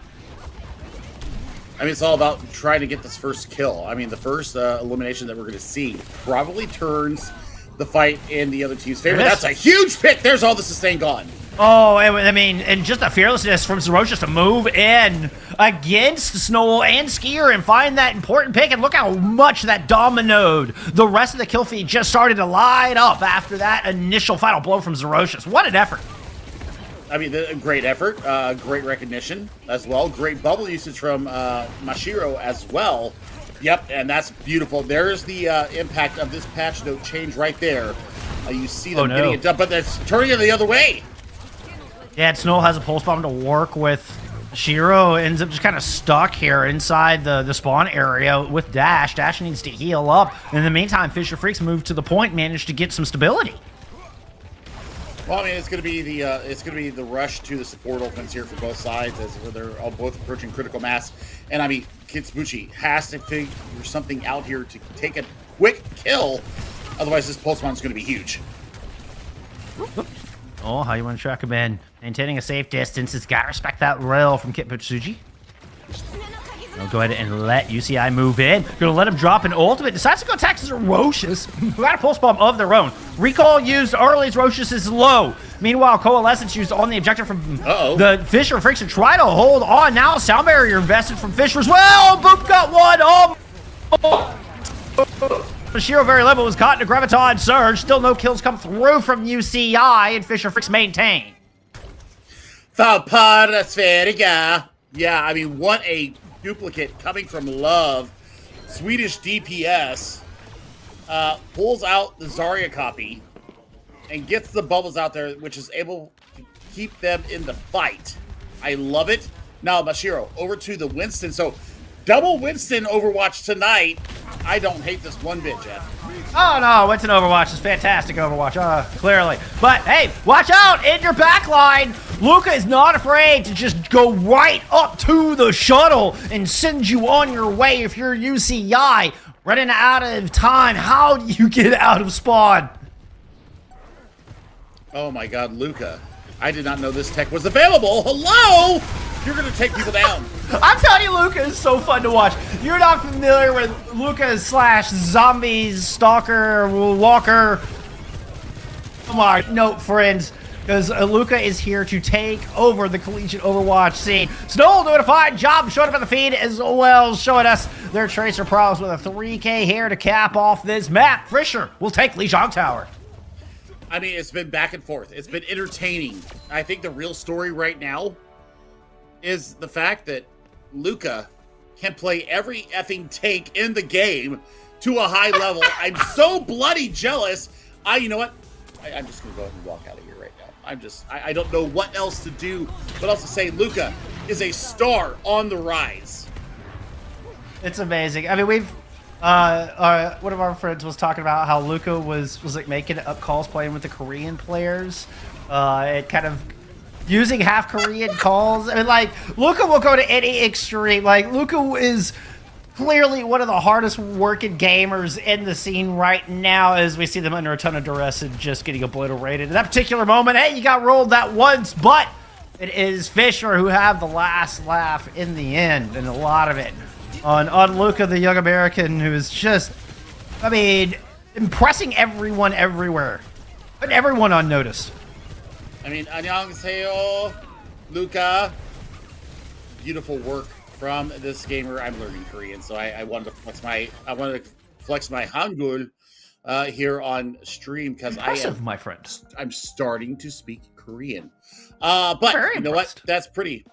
I mean, it's all about trying to get this first kill. I mean, the first elimination that we're going to see probably turns the fight in the other team's favor. That's a huge pick. There's all the sustain gone. Oh, I mean, and just the fearlessness from Zerosis to move in against Snow and Skier and find that important pick. And look how much that dominoed. The rest of the kill feed just started to light up after that initial final blow from Zerosis. What an effort. I mean, great effort, great recognition as well. Great bubble usage from Mashiro as well. Yep, and that's beautiful. There's the impact of this patch note change right there. You see them getting it done, but that's turning it the other way. Yeah, Snow has a pulse bomb to work with. Shiro ends up just kind of stuck here inside the spawn area with Dash. Dash needs to heal up. In the meantime, Fisher Freaks moved to the point, managed to get some stability. Well, I mean, it's going to be the rush to the support offense here for both sides as they're all both approaching critical mass. And I mean, Kitsubuchi has to figure something out here to take a quick kill. Otherwise, this pulse bomb is going to be huge. Oh, how you want to track him in? Maintaining a safe distance. It's got to respect that rail from Kitsubuchi. I'll go ahead and let UCI move in. Gonna let him drop an ultimate. Decides to go attack Zerocious, who got a pulse bomb of their own. Recall used early. Zerocious is low. Meanwhile, Coalescence used on the objective from the Fisher Freaks to try to hold on. Now Sound Barrier invested from Fisher as well. Boop got one. Shiro very level was caught in a Graviton Surge. Still no kills come through from UCI, and Fisher Freaks maintain. Spherica. Yeah, I mean, what a duplicate coming from Love. Swedish DPS pulls out the Zarya copy and gets the bubbles out there, which is able to keep them in the fight. I love it. Now, Mashiro, over to the Winston. So, double Winston Overwatch tonight. I don't hate this one bit, Jeff. Oh, no, Winston Overwatch is fantastic Overwatch, clearly. But, hey, watch out in your backline. Luca is not afraid to just go right up to the shuttle and send you on your way if you're UCI. Running out of time. How do you get out of spawn? Oh, my God, Luca. I did not know this tech was available. Hello? You're going to take people down. I'm telling you, Luca is so fun to watch. You're not familiar with Luca / zombies, stalker, walker. Come on, no, friends, because Luca is here to take over the collegiate Overwatch scene. Snow doing a fine job showing up on the feed as well, showing us their Tracer prowess with a 3K here to cap off this map. Fisher will take Lijiang Tower. I mean, it's been back and forth. It's been entertaining. I think the real story right now is the fact that Luca can play every effing tank in the game to a high level. I'm so bloody jealous. You know what? I'm just going to go ahead and walk out of here right now. I don't know what else to do, what else to say. Luca is a star on the rise. It's amazing. I mean, we've one of our friends was talking about how Luca was like making up calls playing with the Korean players. It kind of using half Korean calls. I mean, like, Luca will go to any extreme. Like, Luca is clearly one of the hardest working gamers in the scene right now, as we see them under a ton of duress and just getting obliterated. In that particular moment, hey, you got rolled that once, but it is Fisher who have the last laugh in the end, and a lot of it on Luca, the young American, who is just, I mean, impressing everyone everywhere, putting everyone on notice. I mean, annyeonghaseyo, Luca. Beautiful work from this gamer. I'm learning Korean, so I wanted to flex my Hangul here on stream because my friend. I'm starting to speak Korean. But very you know impressed. What? That's pretty.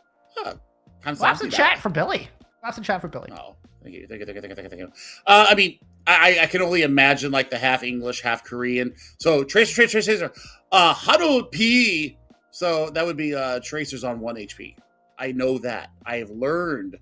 Lots of chat for Billy. Lots of chat for Billy. Oh, thank you. I mean, I can only imagine like the half English, half Korean. So Tracer. Haru P. So that would be Tracers on 1 HP. I know that. I have learned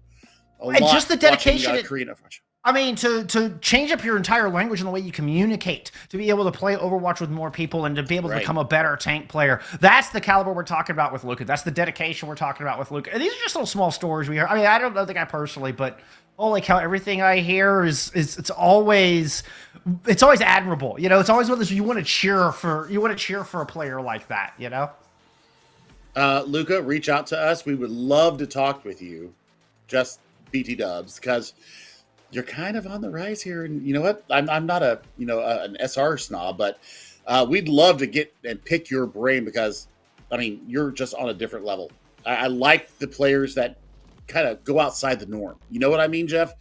a lot. And just the dedication. Watching, Korean Overwatch. I mean, to change up your entire language and the way you communicate, to be able to play Overwatch with more people and to be able to become a better tank player. That's the caliber we're talking about with Luca. That's the dedication we're talking about with Luca. And these are just little small stories we hear. I mean, I don't know the guy personally, but holy cow, everything I hear is it's always admirable. You know, it's always one of those you want to cheer for a player like that, you know? Luca, reach out to us. We would love to talk with you. Just BT dubs, because you're kind of on the rise here, and you know what? I'm not an SR snob, but we'd love to get and pick your brain because, I mean, you're just on a different level. I like the players that kind of go outside the norm. You know what I mean, Jeff?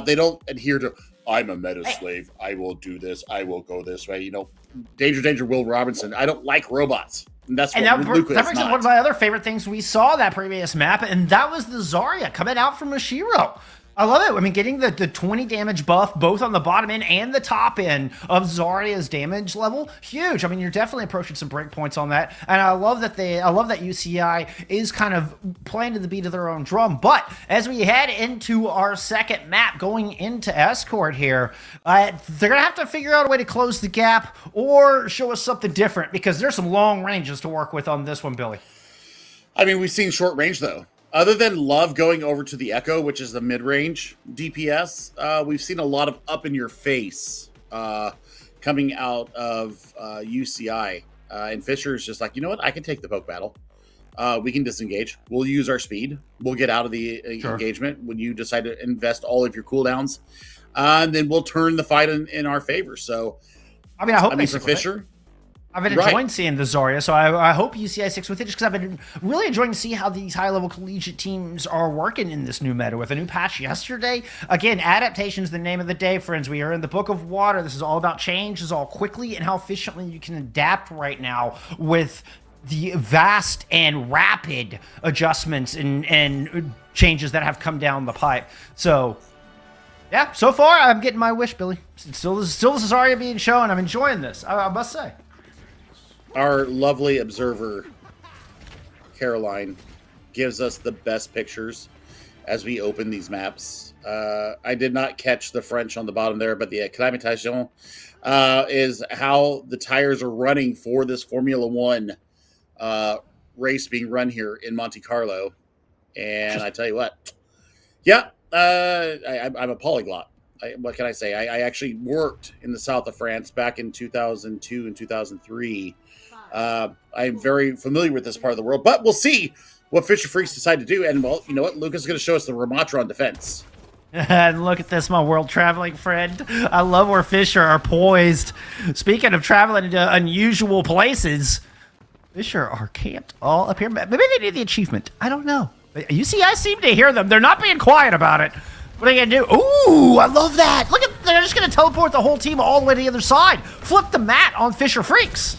They don't adhere to, I'm a meta slave. I will do this. I will go this way. You know, Danger, Will Robinson. I don't like robots. And that's what Luca is. That brings up one of my other favorite things we saw that previous map, and that was the Zarya coming out from Mashiro. I love it. I mean, getting the 20 damage buff both on the bottom end and the top end of Zarya's damage level, huge. I mean, you're definitely approaching some breakpoints on that, and I love that UCI is kind of playing to the beat of their own drum. But as we head into our second map, going into Escort here, they're gonna have to figure out a way to close the gap or show us something different because there's some long ranges to work with on this one, Billy. I mean, we've seen short range though. Other than Love going over to the Echo, which is the mid-range DPS, we've seen a lot of up-in-your-face coming out of UCI. And Fisher's just like, you know what? I can take the poke battle. we can disengage. We'll use our speed. We'll get out of the engagement when you decide to invest all of your cooldowns. And then we'll turn the fight in our favor. So, I mean, I hope for Fisher, I've been enjoying seeing the Zarya, so I hope UCI sticks with it just because I've been really enjoying to see how these high-level collegiate teams are working in this new meta with a new patch yesterday. Again, adaptation is the name of the day, friends. We are in the Book of Water. This is all about change. This is all quickly and how efficiently you can adapt right now with the vast and rapid adjustments and changes that have come down the pipe. So, yeah, so far I'm getting my wish, Billy. Still the Zarya being shown. I'm enjoying this, I must say. Our lovely observer, Caroline, gives us the best pictures as we open these maps. I did not catch the French on the bottom there, but the acclimatation is how the tires are running for this Formula One race being run here in Monte Carlo. And I tell you what, I'm a polyglot. What can I say? I actually worked in the south of France back in 2002 and 2003. I'm very familiar with this part of the world, but we'll see what Fisher Freaks decide to do. And, well, you know what? Lucas is going to show us the Ramatron defense. And look at this, my world-traveling friend. I love where Fisher are poised. Speaking of traveling to unusual places, Fisher are camped all up here. Maybe they need the achievement. I don't know. UCI seem to hear them. They're not being quiet about it. What are they going to do? Ooh, I love that. Look at, they're just going to teleport the whole team all the way to the other side. Flip the mat on Fisher Freaks.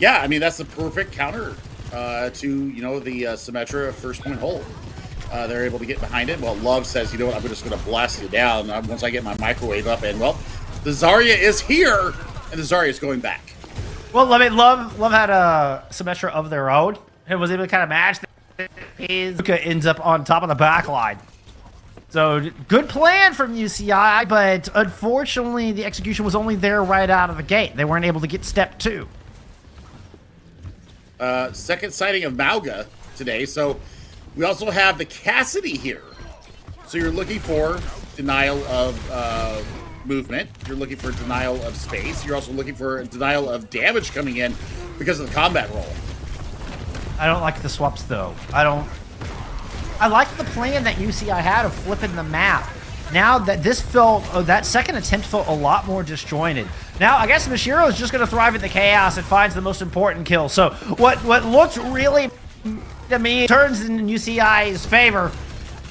Yeah, I mean, that's the perfect counter to, the Symmetra first point hold. They're able to get behind it. Well, Love says, you know what, I'm just going to blast you down once I get my microwave up. And, well, the Zarya is here, and the Zarya is going back. Well, I mean, Love had a Symmetra of their own. It was able to kind of match. Luka ends up on top of the back line. So, good plan from UCI, but unfortunately, the execution was only there right out of the gate. They weren't able to get step 2. Second sighting of Mauga today. So we also have the Cassidy here. So you're looking for denial of movement. You're looking for denial of space. You're also looking for denial of damage coming in because of the combat roll. I don't like the swaps, though. I like the plan that UCI had of flipping the map. Now that that second attempt felt a lot more disjointed. Now, I guess Mashiro is just going to thrive in the chaos and finds the most important kill. So, what looked really, to me, turns in UCI's favor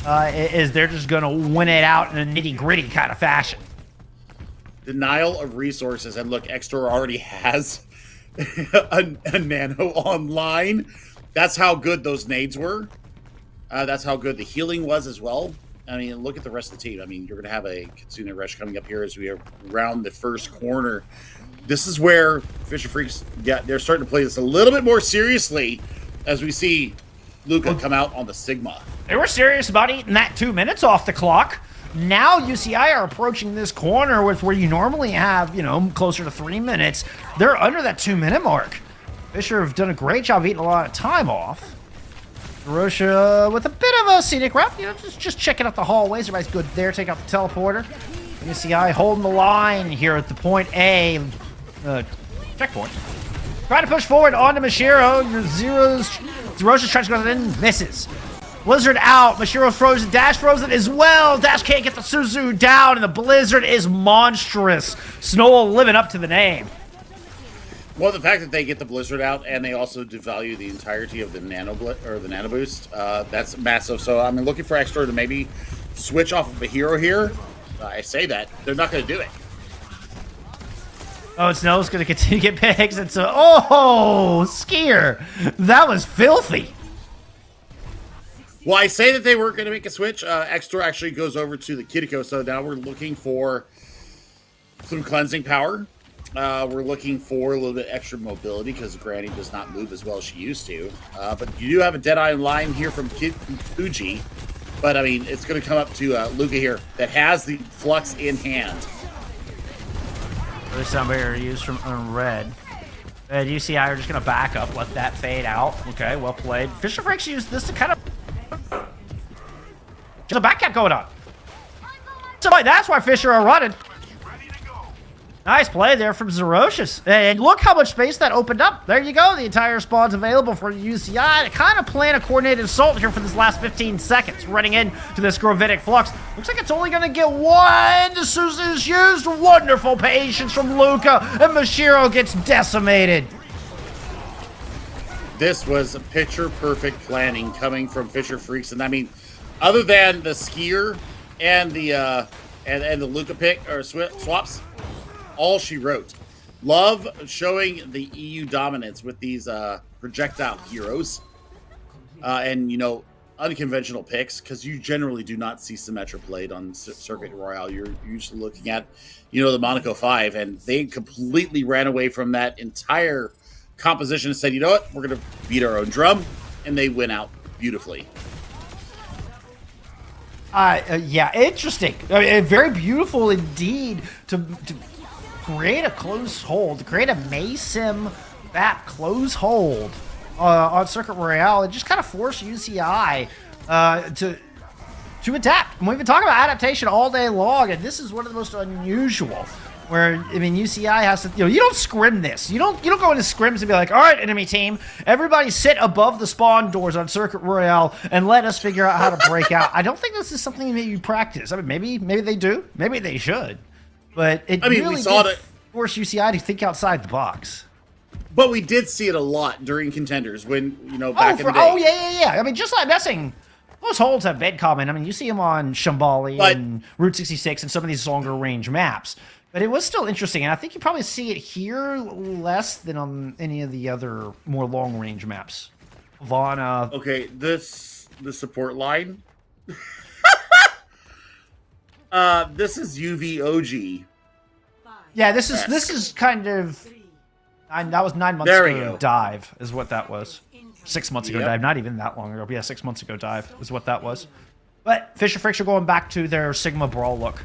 is they're just going to win it out in a nitty-gritty kind of fashion. Denial of resources. And look, Extra already has a nano online. That's how good those nades were. That's how good the healing was as well. I mean, look at the rest of the team. I mean, you're going to have a Kitsune Rush coming up here as we are round the first corner. This is where Fisher Freaks, they're starting to play this a little bit more seriously as we see Luca come out on the Sigma. They were serious about eating that 2 minutes off the clock. Now UCI are approaching this corner with where you normally have, closer to 3 minutes. They're under that 2 minute mark. Fisher have done a great job eating a lot of time off. Rosha with a bit of a scenic route, just checking out the hallways. Everybody's good there. Take out the teleporter. UCI holding the line here at the point A checkpoint. Trying to push forward onto Mashiro. Rosha's trying to go in, misses. Blizzard out. Mashiro frozen. Dash frozen as well. Dash can't get the Suzu down, and the Blizzard is monstrous. Snow living up to the name. Well, the fact that they get the Blizzard out and they also devalue the entirety of the Nano Boost, that's massive. So I'm looking for Extra to maybe switch off of a hero here. I say that. They're not going to do it. Oh, Snow's going to continue to get pigs. And so, Skier. That was filthy. Well, I say that they weren't going to make a switch. Extra actually goes over to the Kiriko. So now we're looking for some cleansing power. We're looking for a little bit extra mobility because Granny does not move as well as she used to. But you do have a Deadeye line here from Fuji. But, I mean, it's going to come up to Luca here that has the Flux in hand. There's somebody used from Red. UCI are just going to back up, let that fade out. Okay, well played. Fisher Freaks used this to kind of... There's a back cap going on. So that's why Fisher are running. Nice play there from Zerocious. And look how much space that opened up. There you go. The entire spawn's available for UCI. Kind of plan a coordinated assault here for this last 15 seconds. Running into this Gravitic Flux. Looks like it's only going to get one. The Suzu is used. Wonderful patience from Luca. And Mashiro gets decimated. This was a picture-perfect planning coming from Fisher Freaks. And I mean, other than the skier and the Luca pick or swaps, all she wrote. Love showing the EU dominance with these projectile heroes and, you know, unconventional picks, because you generally do not see Symmetra played on Circuit Royale. You're usually looking at, you know, the Monaco 5, and they completely ran away from that entire composition and said, you know what, we're going to beat our own drum, and they went out beautifully. Yeah, interesting. I mean, very beautiful indeed to create a close hold, to create a Maysim back close hold on Circuit Royale, and just kind of force UCI to adapt. And we've been talking about adaptation all day long, and this is one of the most unusual. Where, I mean, UCI has to, you know, you don't scrim this. You don't go into scrims and be like, all right, enemy team, everybody sit above the spawn doors on Circuit Royale and let us figure out how to break out. I don't think this is something that you practice. I mean, maybe they do. Maybe they should. But it really we saw did force UCI to think outside the box. But we did see it a lot during Contenders when, you know, back in the day. Oh, yeah. I mean, just like messing. Those holds have been common. I mean, you see them on Shambali and Route 66 and some of these longer range maps. But it was still interesting, and I think you probably see it here less than on any of the other more long range maps. Vana. Okay, the support line. This is UVOG. Yeah, this is kind of that was 9 months ago. Dive is what that was. 6 months ago. Dive, not even that long ago. But yeah, 6 months ago. Dive is what that was. But Fisher Freaks are going back to their Sigma Brawl look.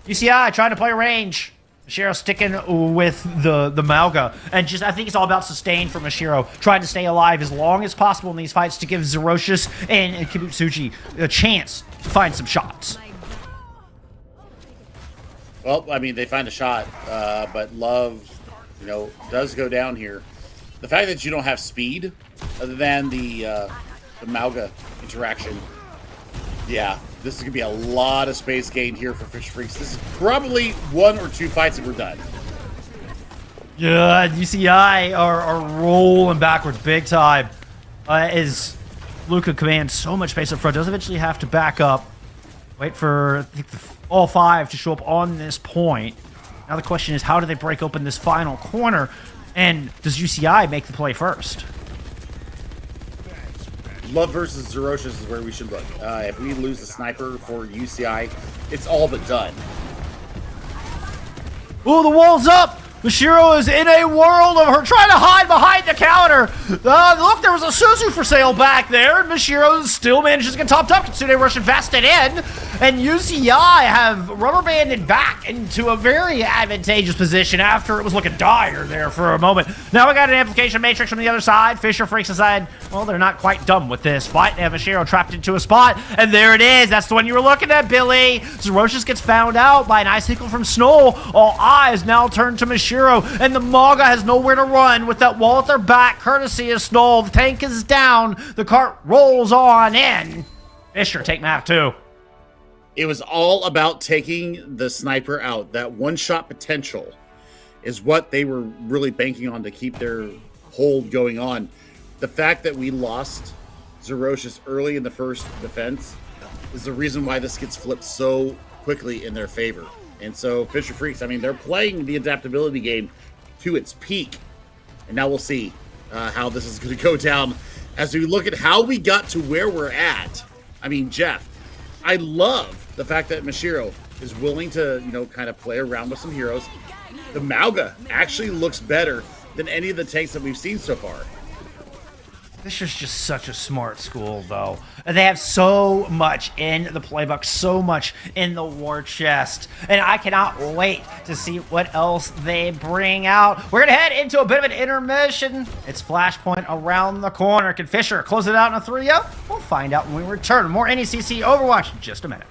UCI trying to play range. Mashiro sticking with the Malga. And just, I think it's all about sustain for Mashiro. Trying to stay alive as long as possible in these fights to give Zerocious and Kibutsuji a chance to find some shots. Well, I mean, they find a shot, but Love, you know, does go down here. The fact that you don't have speed, other than the Malga interaction, yeah, this is going to be a lot of space gained here for Fish Freaks. This is probably 1 or 2 fights and we're done. Yeah, UCI are rolling backwards big time. As Luca commands so much space up front, does eventually have to back up. Wait for, I think, all 5 to show up on this point. Now the question is, how do they break open this final corner? And does UCI make the play first? Love versus Zerocious is where we should look. If we lose the sniper for UCI, it's all but done. Oh, the wall's up! Mashiro is in a world of her trying to hide behind the counter. Look, there was a Suzu for sale back there, and Mashiro still manages to get topped up. Kitsune Rush invested in, and UCI have rubber banded back into a very advantageous position after it was looking dire there for a moment. Now we got an amplification matrix from the other side. Fisher Freaks aside, well, they're not quite done with this fight. They have Mashiro trapped into a spot, and there it is. That's the one you were looking at, Billy. Zerocious gets found out by an ice cycle from Snow. All eyes now turn to Mashiro. And the Maga has nowhere to run with that wall at their back, courtesy of Snow. The tank is down. The cart rolls on in. Fisher, take map 2. It was all about taking the sniper out. That one-shot potential is what they were really banking on to keep their hold going on. The fact that we lost Zerocious early in the first defense is the reason why this gets flipped so quickly in their favor. And so Fisher Freaks, I mean, they're playing the adaptability game to its peak. And now we'll see how this is going to go down as we look at how we got to where we're at. I mean, Jeff, I love the fact that Mashiro is willing to, you know, kind of play around with some heroes. The Malga actually looks better than any of the tanks that we've seen so far. Fisher's just such a smart school, though. They have so much in the playbook, so much in the war chest. And I cannot wait to see what else they bring out. We're going to head into a bit of an intermission. It's Flashpoint around the corner. Can Fisher close it out in a 3-0? We'll find out when we return. More NECC Overwatch in just a minute.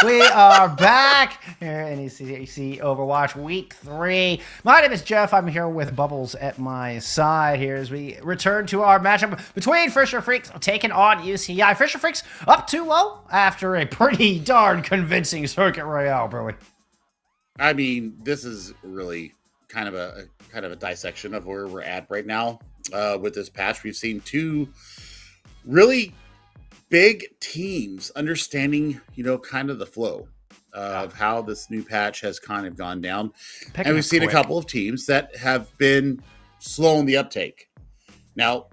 We are back here in NECC Overwatch Week 3. My name is Jeff. I'm here with Bubbles at my side here as we return to our matchup between Fisher Freaks taking on UCI. Fisher Freaks up 2-0 after a pretty darn convincing Circuit Royale, Billy. I mean, this is really kind of a dissection of where we're at right now with this patch. We've seen two really big teams understanding, kind of the flow of how this new patch has kind of gone down. And we've seen a couple of teams that have been slow in the uptake. Now,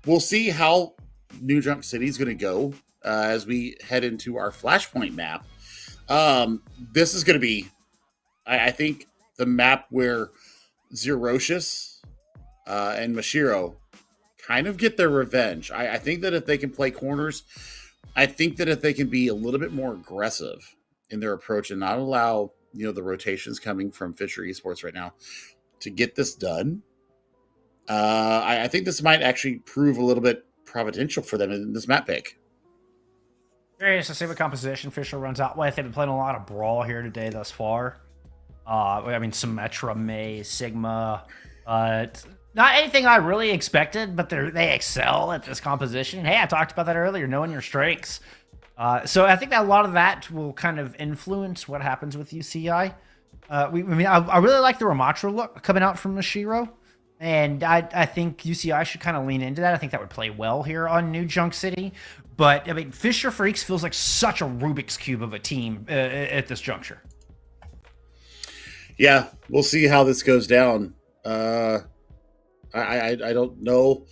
we'll see how New Junk City is going to go as we head into our Flashpoint map. This is going to be, I think, the map where Zerocious and Mashiro kind of get their revenge. I think that if they can play corners, I think that if they can be a little bit more aggressive in their approach and not allow, the rotations coming from Fisher Esports right now to get this done, I think this might actually prove a little bit providential for them in this map pick. Curious to see what composition Fisher runs out with. They've been playing a lot of Brawl here today thus far. Symmetra, May, Sigma, not anything I really expected, but they excel at this composition. Hey, I talked about that earlier, knowing your strengths. So I think that a lot of that will kind of influence what happens with UCI. I really like the Ramatra look coming out from Mashiro, and I think UCI should kind of lean into that. I think that would play well here on New Junk City. But, Fisher Freaks feels like such a Rubik's Cube of a team at this juncture. Yeah, we'll see how this goes down. I don't know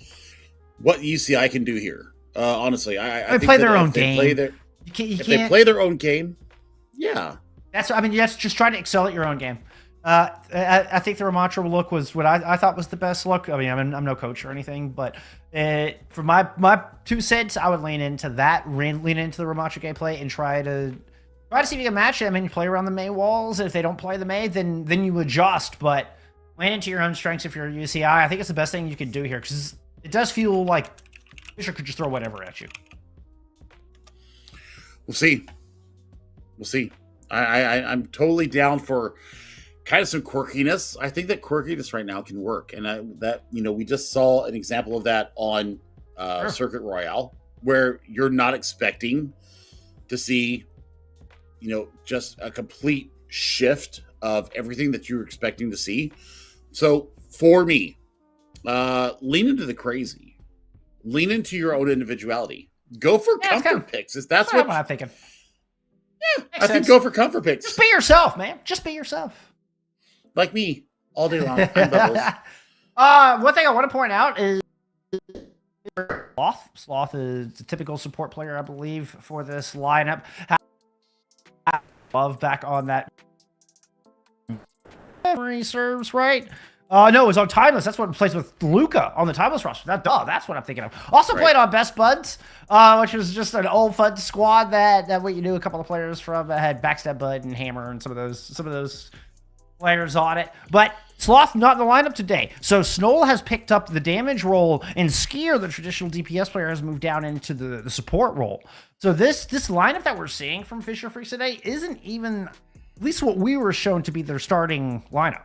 what UCI can do here. Honestly, I think play their own game. If they play their own game, yeah. That's just try to excel at your own game. I think the Ramatra look was what I thought was the best look. I'm no coach or anything, but for my 2 cents, I would lean into that, lean into the Ramatra gameplay, and try to see if you can match it. You play around the May walls. If they don't play the May, then you adjust, but lean into your own strengths if you're a UCI. I think it's the best thing you can do here because it does feel like Fisher could just throw whatever at you. We'll see. I'm totally down for kind of some quirkiness. I think that quirkiness right now can work, and we just saw an example of that on Sure. Circuit Royale, where you're not expecting to see, just a complete shift of everything that you're expecting to see. So for me, lean into the crazy, lean into your own individuality, go for comfort picks. That's what I'm thinking. Yeah, I think go for comfort picks. Just be yourself, man. Just be yourself. Like me, all day long. I'm Bubbles. One thing I want to point out is Sloth. Sloth is a typical support player, I believe, for this lineup. Love back on that. Memory serves right. No, it was on Timeless. That's what it plays with Luca on the Timeless roster. That's what I'm thinking of. Also played on Best Buds, which was just an old fun squad that what you knew a couple of players from. Had Backstab Bud and Hammer and some of those players on it. But Sloth not in the lineup today. So Snoll has picked up the damage role, and Skier, the traditional DPS player, has moved down into the support role. So this lineup that we're seeing from Fisher Freaks today isn't even at least what we were shown to be their starting lineup.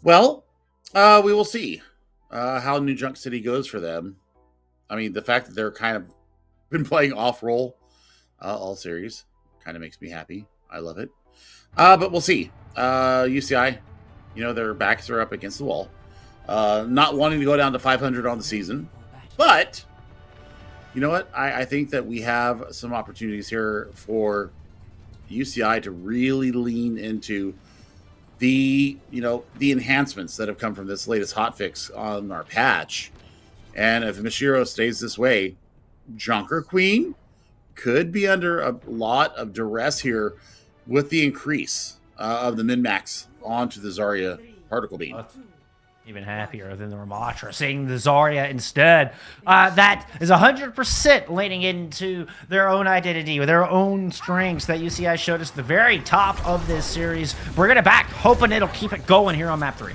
Well, we will see how New Junk City goes for them. I mean, the fact that they're kind of been playing off-roll all series kind of makes me happy. I love it. But we'll see. UCI, their backs are up against the wall. Not wanting to go down to 500 on the season. But, you know what? I think that we have some opportunities here for UCI to really lean into the enhancements that have come from this latest hotfix on our patch. And if Mashiro stays this way, Junker Queen could be under a lot of duress here with the increase of the min-max onto the Zarya particle beam. Even happier than the Ramatra, seeing the Zarya instead. That is 100% leaning into their own identity, with their own strengths that UCI showed us at the very top of this series. Bringing it back, hoping it'll keep it going here on map 3.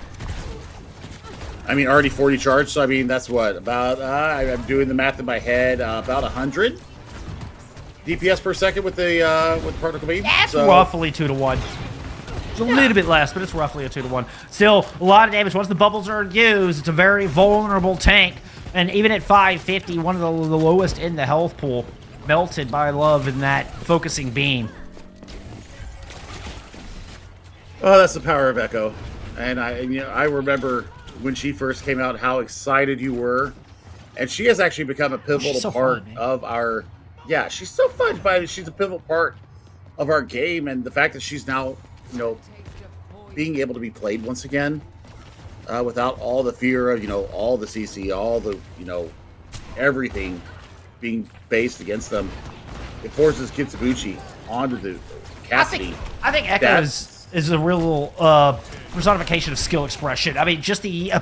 I mean, already 40 charged, so I mean, that's what, about, I'm doing the math in my head, about 100 DPS per second with the particle beam. That's roughly 2 to 1. It's a little bit less, but it's roughly a 2 to 1. Still, a lot of damage. Once the bubbles are used, it's a very vulnerable tank. And even at 550, one of the lowest in the health pool, melted by love in that focusing beam. Oh, that's the power of Echo. And I remember when she first came out, how excited you were. And she has actually become a pivotal part of our... Yeah, she's so fun, but she's a pivotal part of our game. And the fact that she's now, being able to be played once again without all the fear of, all the CC, all the, everything being based against them. It forces Kitsubuchi onto the Cassidy. I think Echo is a real personification of skill expression. I mean, just the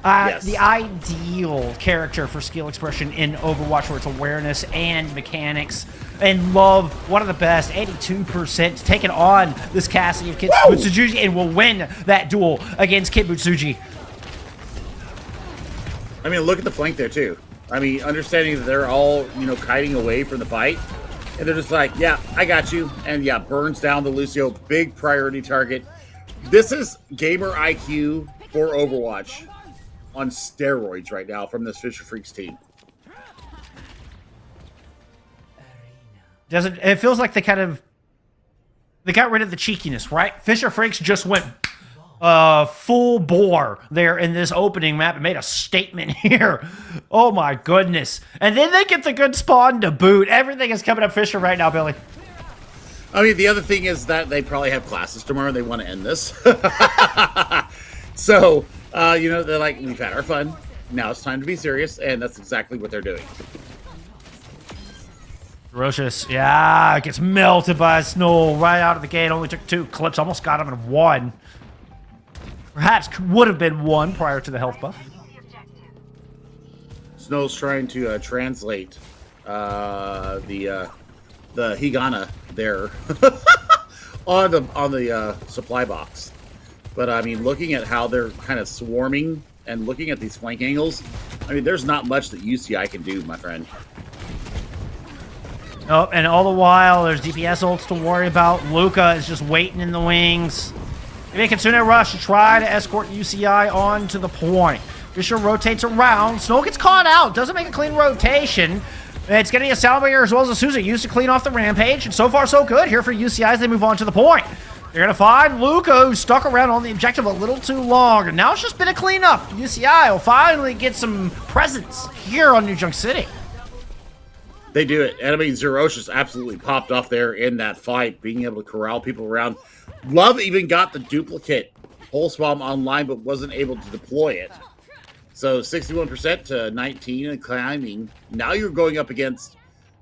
ideal character for skill expression in Overwatch, where it's awareness and mechanics and love. One of the best, 82%, taking on this Cassidy of Kitsubuchi and will win that duel against Kitsubuchi. I mean, look at the flank there too. I mean, understanding that they're all, kiting away from the fight. And they're just like, yeah, I got you. And yeah, burns down the Lucio. Big priority target. This is gamer IQ for Overwatch on steroids right now from this Fisher Freaks team. It feels like they got rid of the cheekiness, right? Fisher Freaks just went full bore there in this opening map and made a statement here. Oh my goodness. And then they get the good spawn to boot. Everything is coming up Fisher right now, Billy. I mean, the other thing is that they probably have classes tomorrow and they want to end this. So, they're like, we've had our fun. Now it's time to be serious, and that's exactly what they're doing. Ferocious, gets melted by snow right out of the gate. Only took 2 clips, almost got him in 1. Perhaps would have been 1 prior to the health buff. Snow's trying to translate the Higana there on the supply box. But I mean, looking at how they're kind of swarming and looking at these flank angles, I mean, there's not much that UCI can do, my friend. Oh, and all the while, there's DPS ults to worry about. Luca is just waiting in the wings. They make Kitsune rush to try to escort UCI on to the point. Fisher rotates around. Snow gets caught out. Doesn't make a clean rotation. It's getting a Salvager as well as a Souza used to clean off the Rampage. And so far, so good here for UCI as they move on to the point. They're going to find Luca, who's stuck around on the objective a little too long. And now it's just been a cleanup. UCI will finally get some presence here on New Junk City. They do it. And I mean, Zerocious absolutely popped off there in that fight, being able to corral people around. Love even got the duplicate Pulse Bomb online, but wasn't able to deploy it. So 61% to 19 and climbing. Now you're going up against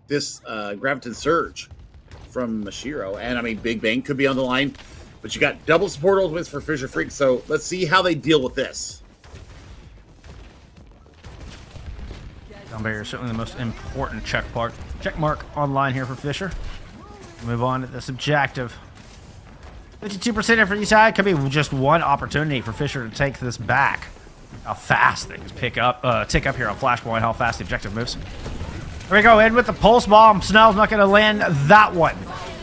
this Graviton Surge from Mashiro. And I mean, Big Bang could be on the line, but you got double support ultimates for Fisher Freak. So let's see how they deal with this. Downbarrier is certainly the most important check mark online here for Fisher. Move on to this objective. 52% for each side. Could be just one opportunity for Fisher to take this back. How fast things tick up here on Flashpoint, how fast the objective moves. There we go, in with the Pulse Bomb. Snell's not going to land that one.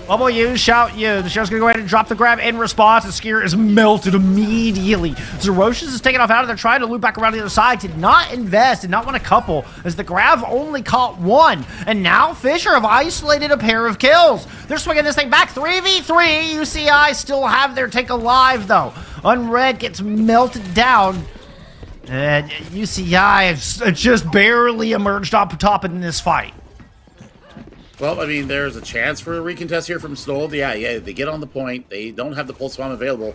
Bubble use, shout you. The show's gonna go ahead and drop the grab in response. The skier is melted immediately. Zerocious is taking off out of there, trying to loop back around the other side. Did not invest, did not want a couple, as the grab only caught one. And now Fisher have isolated a pair of kills. They're swinging this thing back 3v3. UCI still have their take alive, though. Unred gets melted down. And UCI has just barely emerged up top in this fight. Well, I mean, there's a chance for a recontest here from Snow. Yeah, they get on the point. They don't have the pulse bomb available,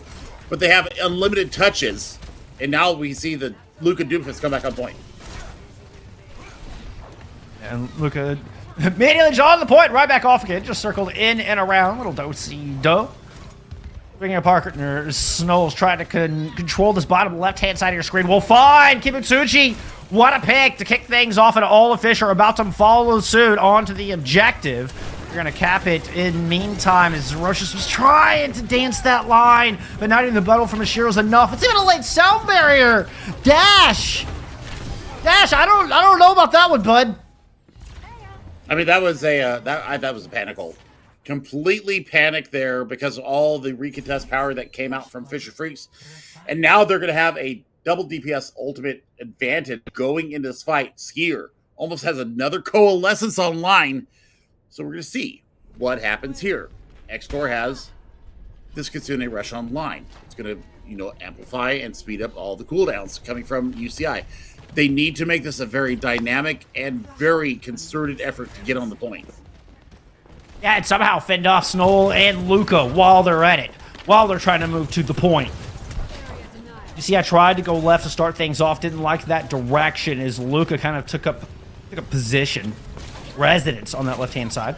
but they have unlimited touches. And now we see the Luka Doofus come back on point. And Luka immediately on the point, right back off again. Just circled in and around. Little do-si-do. Bringing a partner, Snow's trying to control this bottom left-hand side of your screen. Well, fine, Kibutsuji. What a pick to kick things off, and all of Fish are about to follow suit onto the objective. We're going to cap it in meantime as Zerocious was trying to dance that line, but not even the battle from Ashiro's enough. It's even a late sound barrier. Dash, I don't know about that one, bud. I mean, that was a that was a panic hole. Completely panicked there because of all the recontest power that came out from Fisher Freaks, and now they're going to have a double DPS ultimate advantage going into this fight. Skier almost has another coalescence online, so we're going to see what happens here. Xtor has this Kitsune Rush online. It's going to, amplify and speed up all the cooldowns coming from UCI. They need to make this a very dynamic and very concerted effort to get on the point. Yeah, and somehow fend off Snow and Luka while they're at it, while they're trying to move to the point. You see, I tried to go left to start things off, didn't like that direction as Luka kind of took up position, residence on that left-hand side.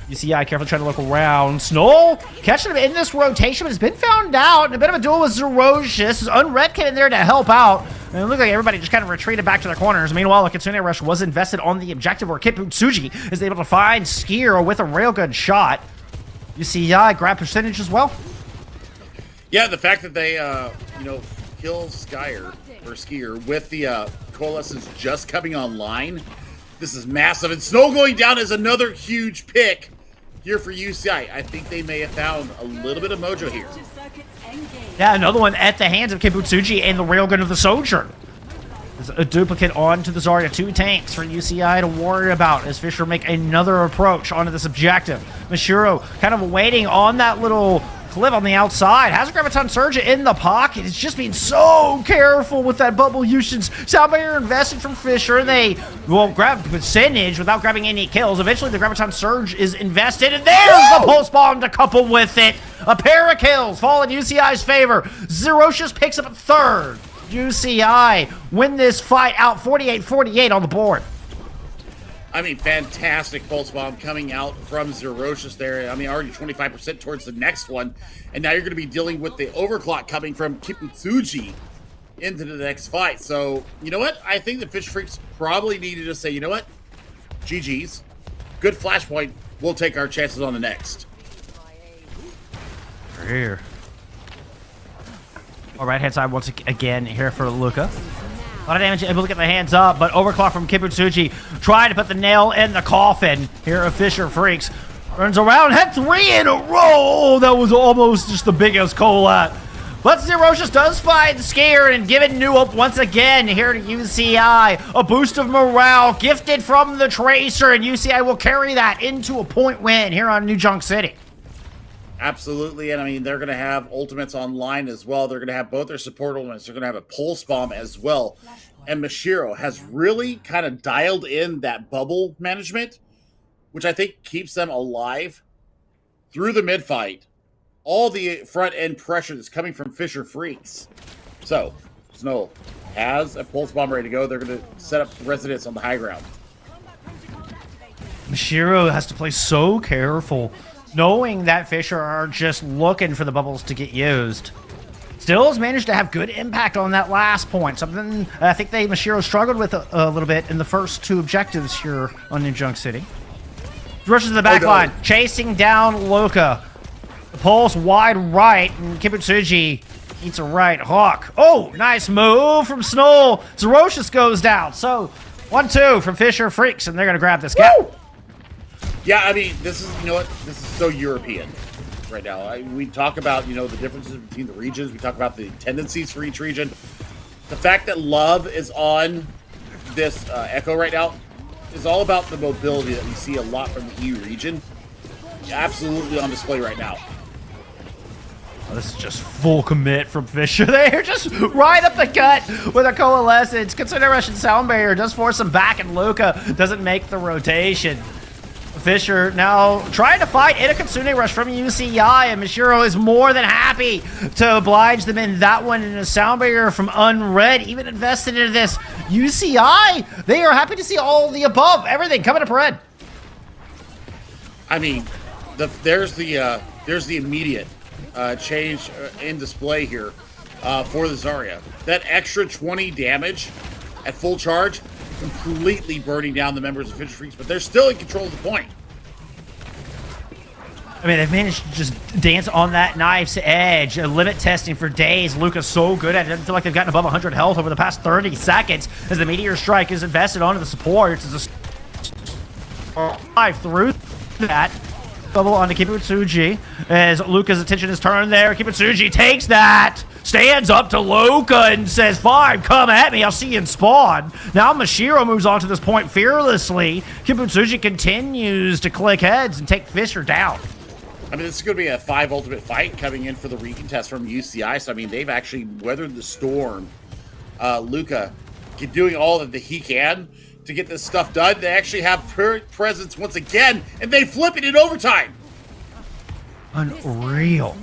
You see, I carefully trying to look around. Snow catching him in this rotation, but has been found out. And a bit of a duel with Zerocious. Unred came in there to help out. And it looked like everybody just kind of retreated back to their corners. Meanwhile, a Kitsune Rush was invested on the objective where Kibutsuji is able to find Skier with a railgun shot. You see, grab percentage as well. Yeah, the fact that they, kill Skier with the Coalescence just coming online. This is massive. And Snow going down is another huge pick here for UCI. I think they may have found a little bit of mojo here. Yeah, another one at the hands of Kibutsuji and the railgun of the Sojourn. There's a duplicate onto the Zarya. 2 tanks for UCI to worry about as Fisher make another approach onto this objective. Mashiro kind of waiting on that little clip on the outside. Has a Graviton Surge in the pocket. It's just being so careful with that bubble usage. Sound barrier invested from Fisher, and they will grab percentage without grabbing any kills. Eventually, the Graviton Surge is invested, and there's the Pulse Bomb to couple with it. A pair of kills fall in UCI's favor. Zerocious picks up 3rd. UCI win this fight out 48-48 on the board. I mean, fantastic Pulse Bomb coming out from Zerocious there. I mean, already 25% towards the next one. And now you're going to be dealing with the overclock coming from Kibutsuji into the next fight. So, you know what? I think the Fish Freaks probably needed to say, you know what? GG's. Good flashpoint. We'll take our chances on the next. Here. All right-hand side once again here for Luka. A lot of damage able to get the hands up, but overclock from Kibutsuji trying to put the nail in the coffin here of Fisher Freaks. Runs around, had 3 in a row. That was almost just the biggest collat. But Zerocious does find Scared and giving new up once again here to UCI. A boost of morale gifted from the Tracer, and UCI will carry that into a point win here on New Junk City. Absolutely, and I mean, they're going to have ultimates online as well. They're going to have both their support ultimates. They're going to have a Pulse Bomb as well. And Mashiro has really kind of dialed in that bubble management, which I think keeps them alive through the mid-fight. All the front-end pressure that's coming from Fisher Freaks. So, Snow has a Pulse Bomb ready to go. They're going to set up residence on the high ground. Mashiro has to play so careful, knowing that Fisher are just looking for the bubbles to get used. Still has managed to have good impact on that last point. Something I think Mashiro struggled with a little bit in the first 2 objectives here on New Junk City. Rushes to the back line, chasing down Luka. The pulse wide right, and Kibutsuji eats a right hook. Oh, nice move from Snow. Zerocious goes down. So 1-2 from Fisher Freaks, and they're going to grab this guy. Yeah, I mean, this is, you know what? This is so European right now. We talk about, you know, the differences between the regions. We talk about the tendencies for each region. The fact that Love is on this Echo right now is all about the mobility that we see a lot from the EU region. Absolutely on display right now. Oh, this is just full commit from Fisher there. Just right up the gut with a Coalescence. Consider Russian Sound Barrier does force him back, and Luca doesn't make the rotation. Fisher now trying to fight in a Kitsune Rush from UCI, and Mashiro is more than happy to oblige them in that one. And a Sound Barrier from Unread even invested into this. UCI, they are happy to see all the above, everything coming up red. I mean, there's the immediate change in display here for the Zarya. That extra 20 damage at full charge, completely burning down the members of Fisher Freaks, but they're still in control of the point. I mean, they've managed to just dance on that knife's edge. Limit testing for days. Luca's so good at it. I feel like they've gotten above 100 health over the past 30 seconds as the Meteor Strike is invested onto the support. It's a dive through that. Double onto Kibutsuji as Luca's attention is turned there. Kibutsuji takes that, stands up to Luca and says, fine, come at me, I'll see you in spawn. Now Mashiro moves on to this point fearlessly. Kibutsuji continues to click heads and take Fisher down. I mean, this is going to be a 5 ultimate fight coming in for the recontest from UCI. So, I mean, they've actually weathered the storm. Luca doing all that he can to get this stuff done. They actually have presence once again, and they flip it in overtime. Unreal.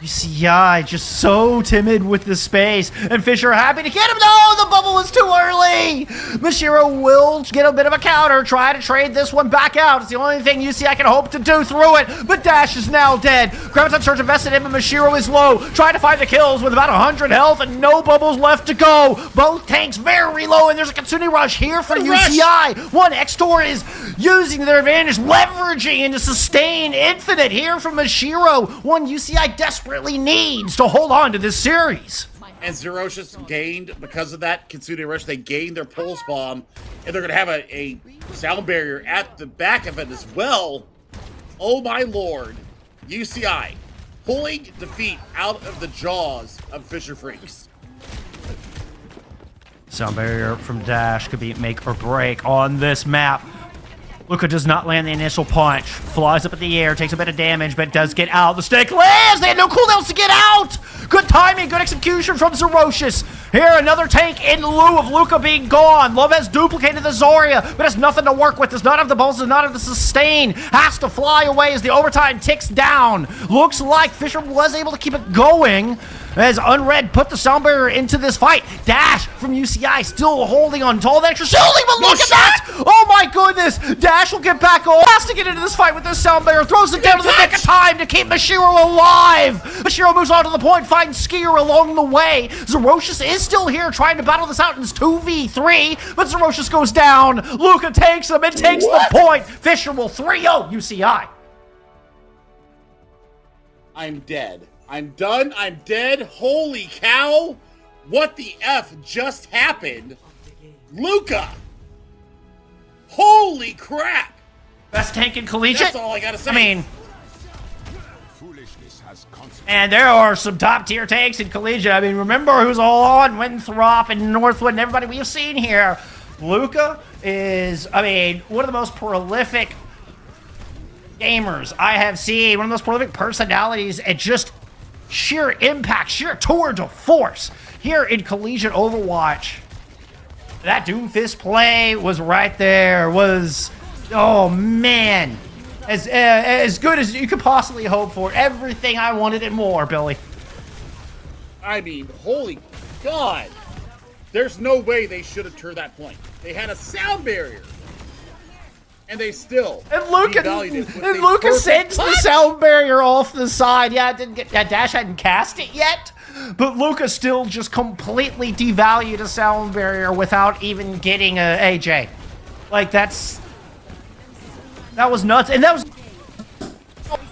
UCI just so timid with the space, and Fisher happy to get him. No, the bubble was too early. Mashiro will get a bit of a counter, try to trade this one back out. It's the only thing UCI can hope to do through it, but Dash is now dead. Graviton Surge invested in, but Mashiro is low, trying to find the kills with about 100 health and no bubbles left to go. Both tanks very low, and there's a Kitsune Rush here for UCI. One X-Tor is using their advantage, leveraging into sustain infinite here from Mashiro. One UCI desperately needs to hold on to this series. And Zerocious gained, because of that Kitsune Rush, they gained their Pulse Bomb, and they're going to have a Sound Barrier at the back of it as well. Oh my lord. UCI pulling defeat out of the jaws of Fisher Freaks. Sound Barrier from Dash could be make or break on this map. Luca does not land the initial punch. Flies up in the air, takes a bit of damage, but does get out. The stick lands! They had no cooldowns to get out! Good timing, good execution from Zerocious. Here, another tank in lieu of Luca being gone. Love has duplicated the Zarya, but has nothing to work with. Does not have the balls, does not have the sustain. Has to fly away as the overtime ticks down. Looks like Fisher was able to keep it going as Unread put the Sound Barrier into this fight. Dash from UCI still holding on to all the extra shielding, but look at that! Oh my goodness! Dash will get back on. Has to get into this fight with this Sound Barrier. Throws it down to the nick of time to keep Mashiro alive. Mashiro moves on to the point, finds Skier along the way. Zerocious is still here trying to battle this out in his 2v3, but Zerocious goes down. Luca takes him and takes the point. Fisher will 3-0 UCI. I'm dead. I'm done. I'm dead. Holy cow. What the F just happened? Luca. Holy crap. Best tank in Collegiate? That's all I gotta say. I mean, and there are some top tier tanks in Collegiate. I mean, remember who's all on Winthrop and Northwood and everybody we've seen here. Luca is, I mean, one of the most prolific gamers I have seen. One of the most prolific personalities at just sheer impact, sheer tour de force here in Collegiate Overwatch. That Doomfist play was right there, was, oh man, as good as you could possibly hope for. Everything I wanted and more, Billy. I mean, holy God. There's no way they should have turned that point. They had a Sound Barrier. And they still Luca sends the Sound Barrier off the side. Yeah, it didn't get Dash hadn't cast it yet, but Luca still just completely devalued a Sound Barrier without even getting a AJ. Like that was nuts, and that was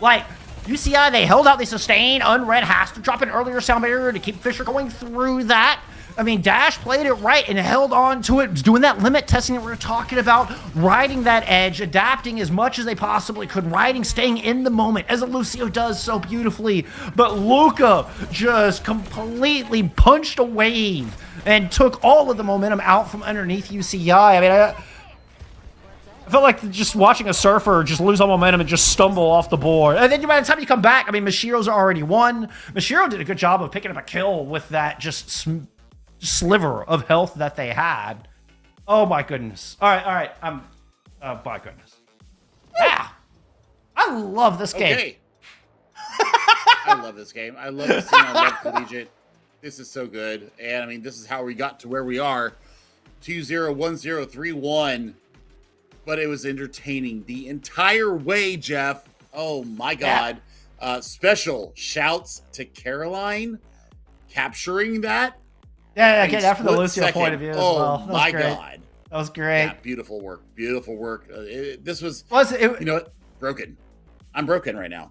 like UCI. They held out, they sustained. Unread has to drop an earlier Sound Barrier to keep Fisher going through that. I mean, Dash played it right and held on to it, doing that limit testing that we were talking about, riding that edge, adapting as much as they possibly could, riding, staying in the moment, as Lucio does so beautifully. But Luca just completely punched a wave and took all of the momentum out from underneath UCI. I mean, I felt like just watching a surfer just lose all momentum and just stumble off the board. And then by the time you come back, I mean, Mashiro's already won. Mashiro did a good job of picking up a kill with that just sliver of health that they had. Oh my goodness. All right. Oh my goodness. Yeah. I love this game. Okay. I love this game. I love this scene. I love Collegiate. This is so good. And I mean, this is how we got to where we are. 2-0, 1-0, 3-1. But it was entertaining the entire way, Jeff. Oh my God. Yeah. Special shouts to Caroline capturing that. Yeah, get that from the Lucio point of view as well. Oh my God. That was great. Yeah, beautiful work. Beautiful work. This was it, you know what? Broken. I'm broken right now.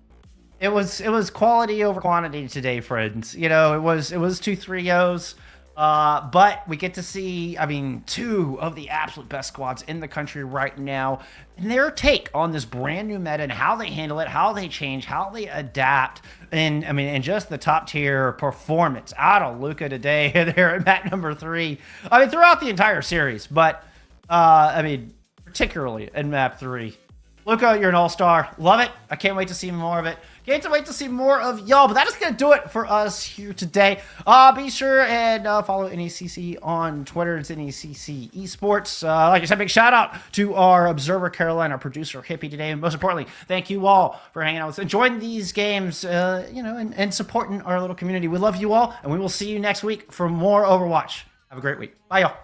It was quality over quantity today, friends. You know, it was 2 3-0s. But we get to see, I mean, 2 of the absolute best squads in the country right now, and their take on this brand new meta and how they handle it, how they change, how they adapt, and I mean, and just the top tier performance out of Luca today. They're at map number 3. I mean, throughout the entire series, but I mean, particularly in map 3. Luca, you're an all-star. Love it. I can't wait to see more of it. Can't wait to see more of y'all. But that is going to do it for us here today. Be sure and follow NECC on Twitter. It's NECC Esports. Like I said, big shout out to our observer, Caroline, our producer, Hippie today. And most importantly, thank you all for hanging out with us, enjoying these games, you know, and supporting our little community. We love you all, and we will see you next week for more Overwatch. Have a great week. Bye, y'all.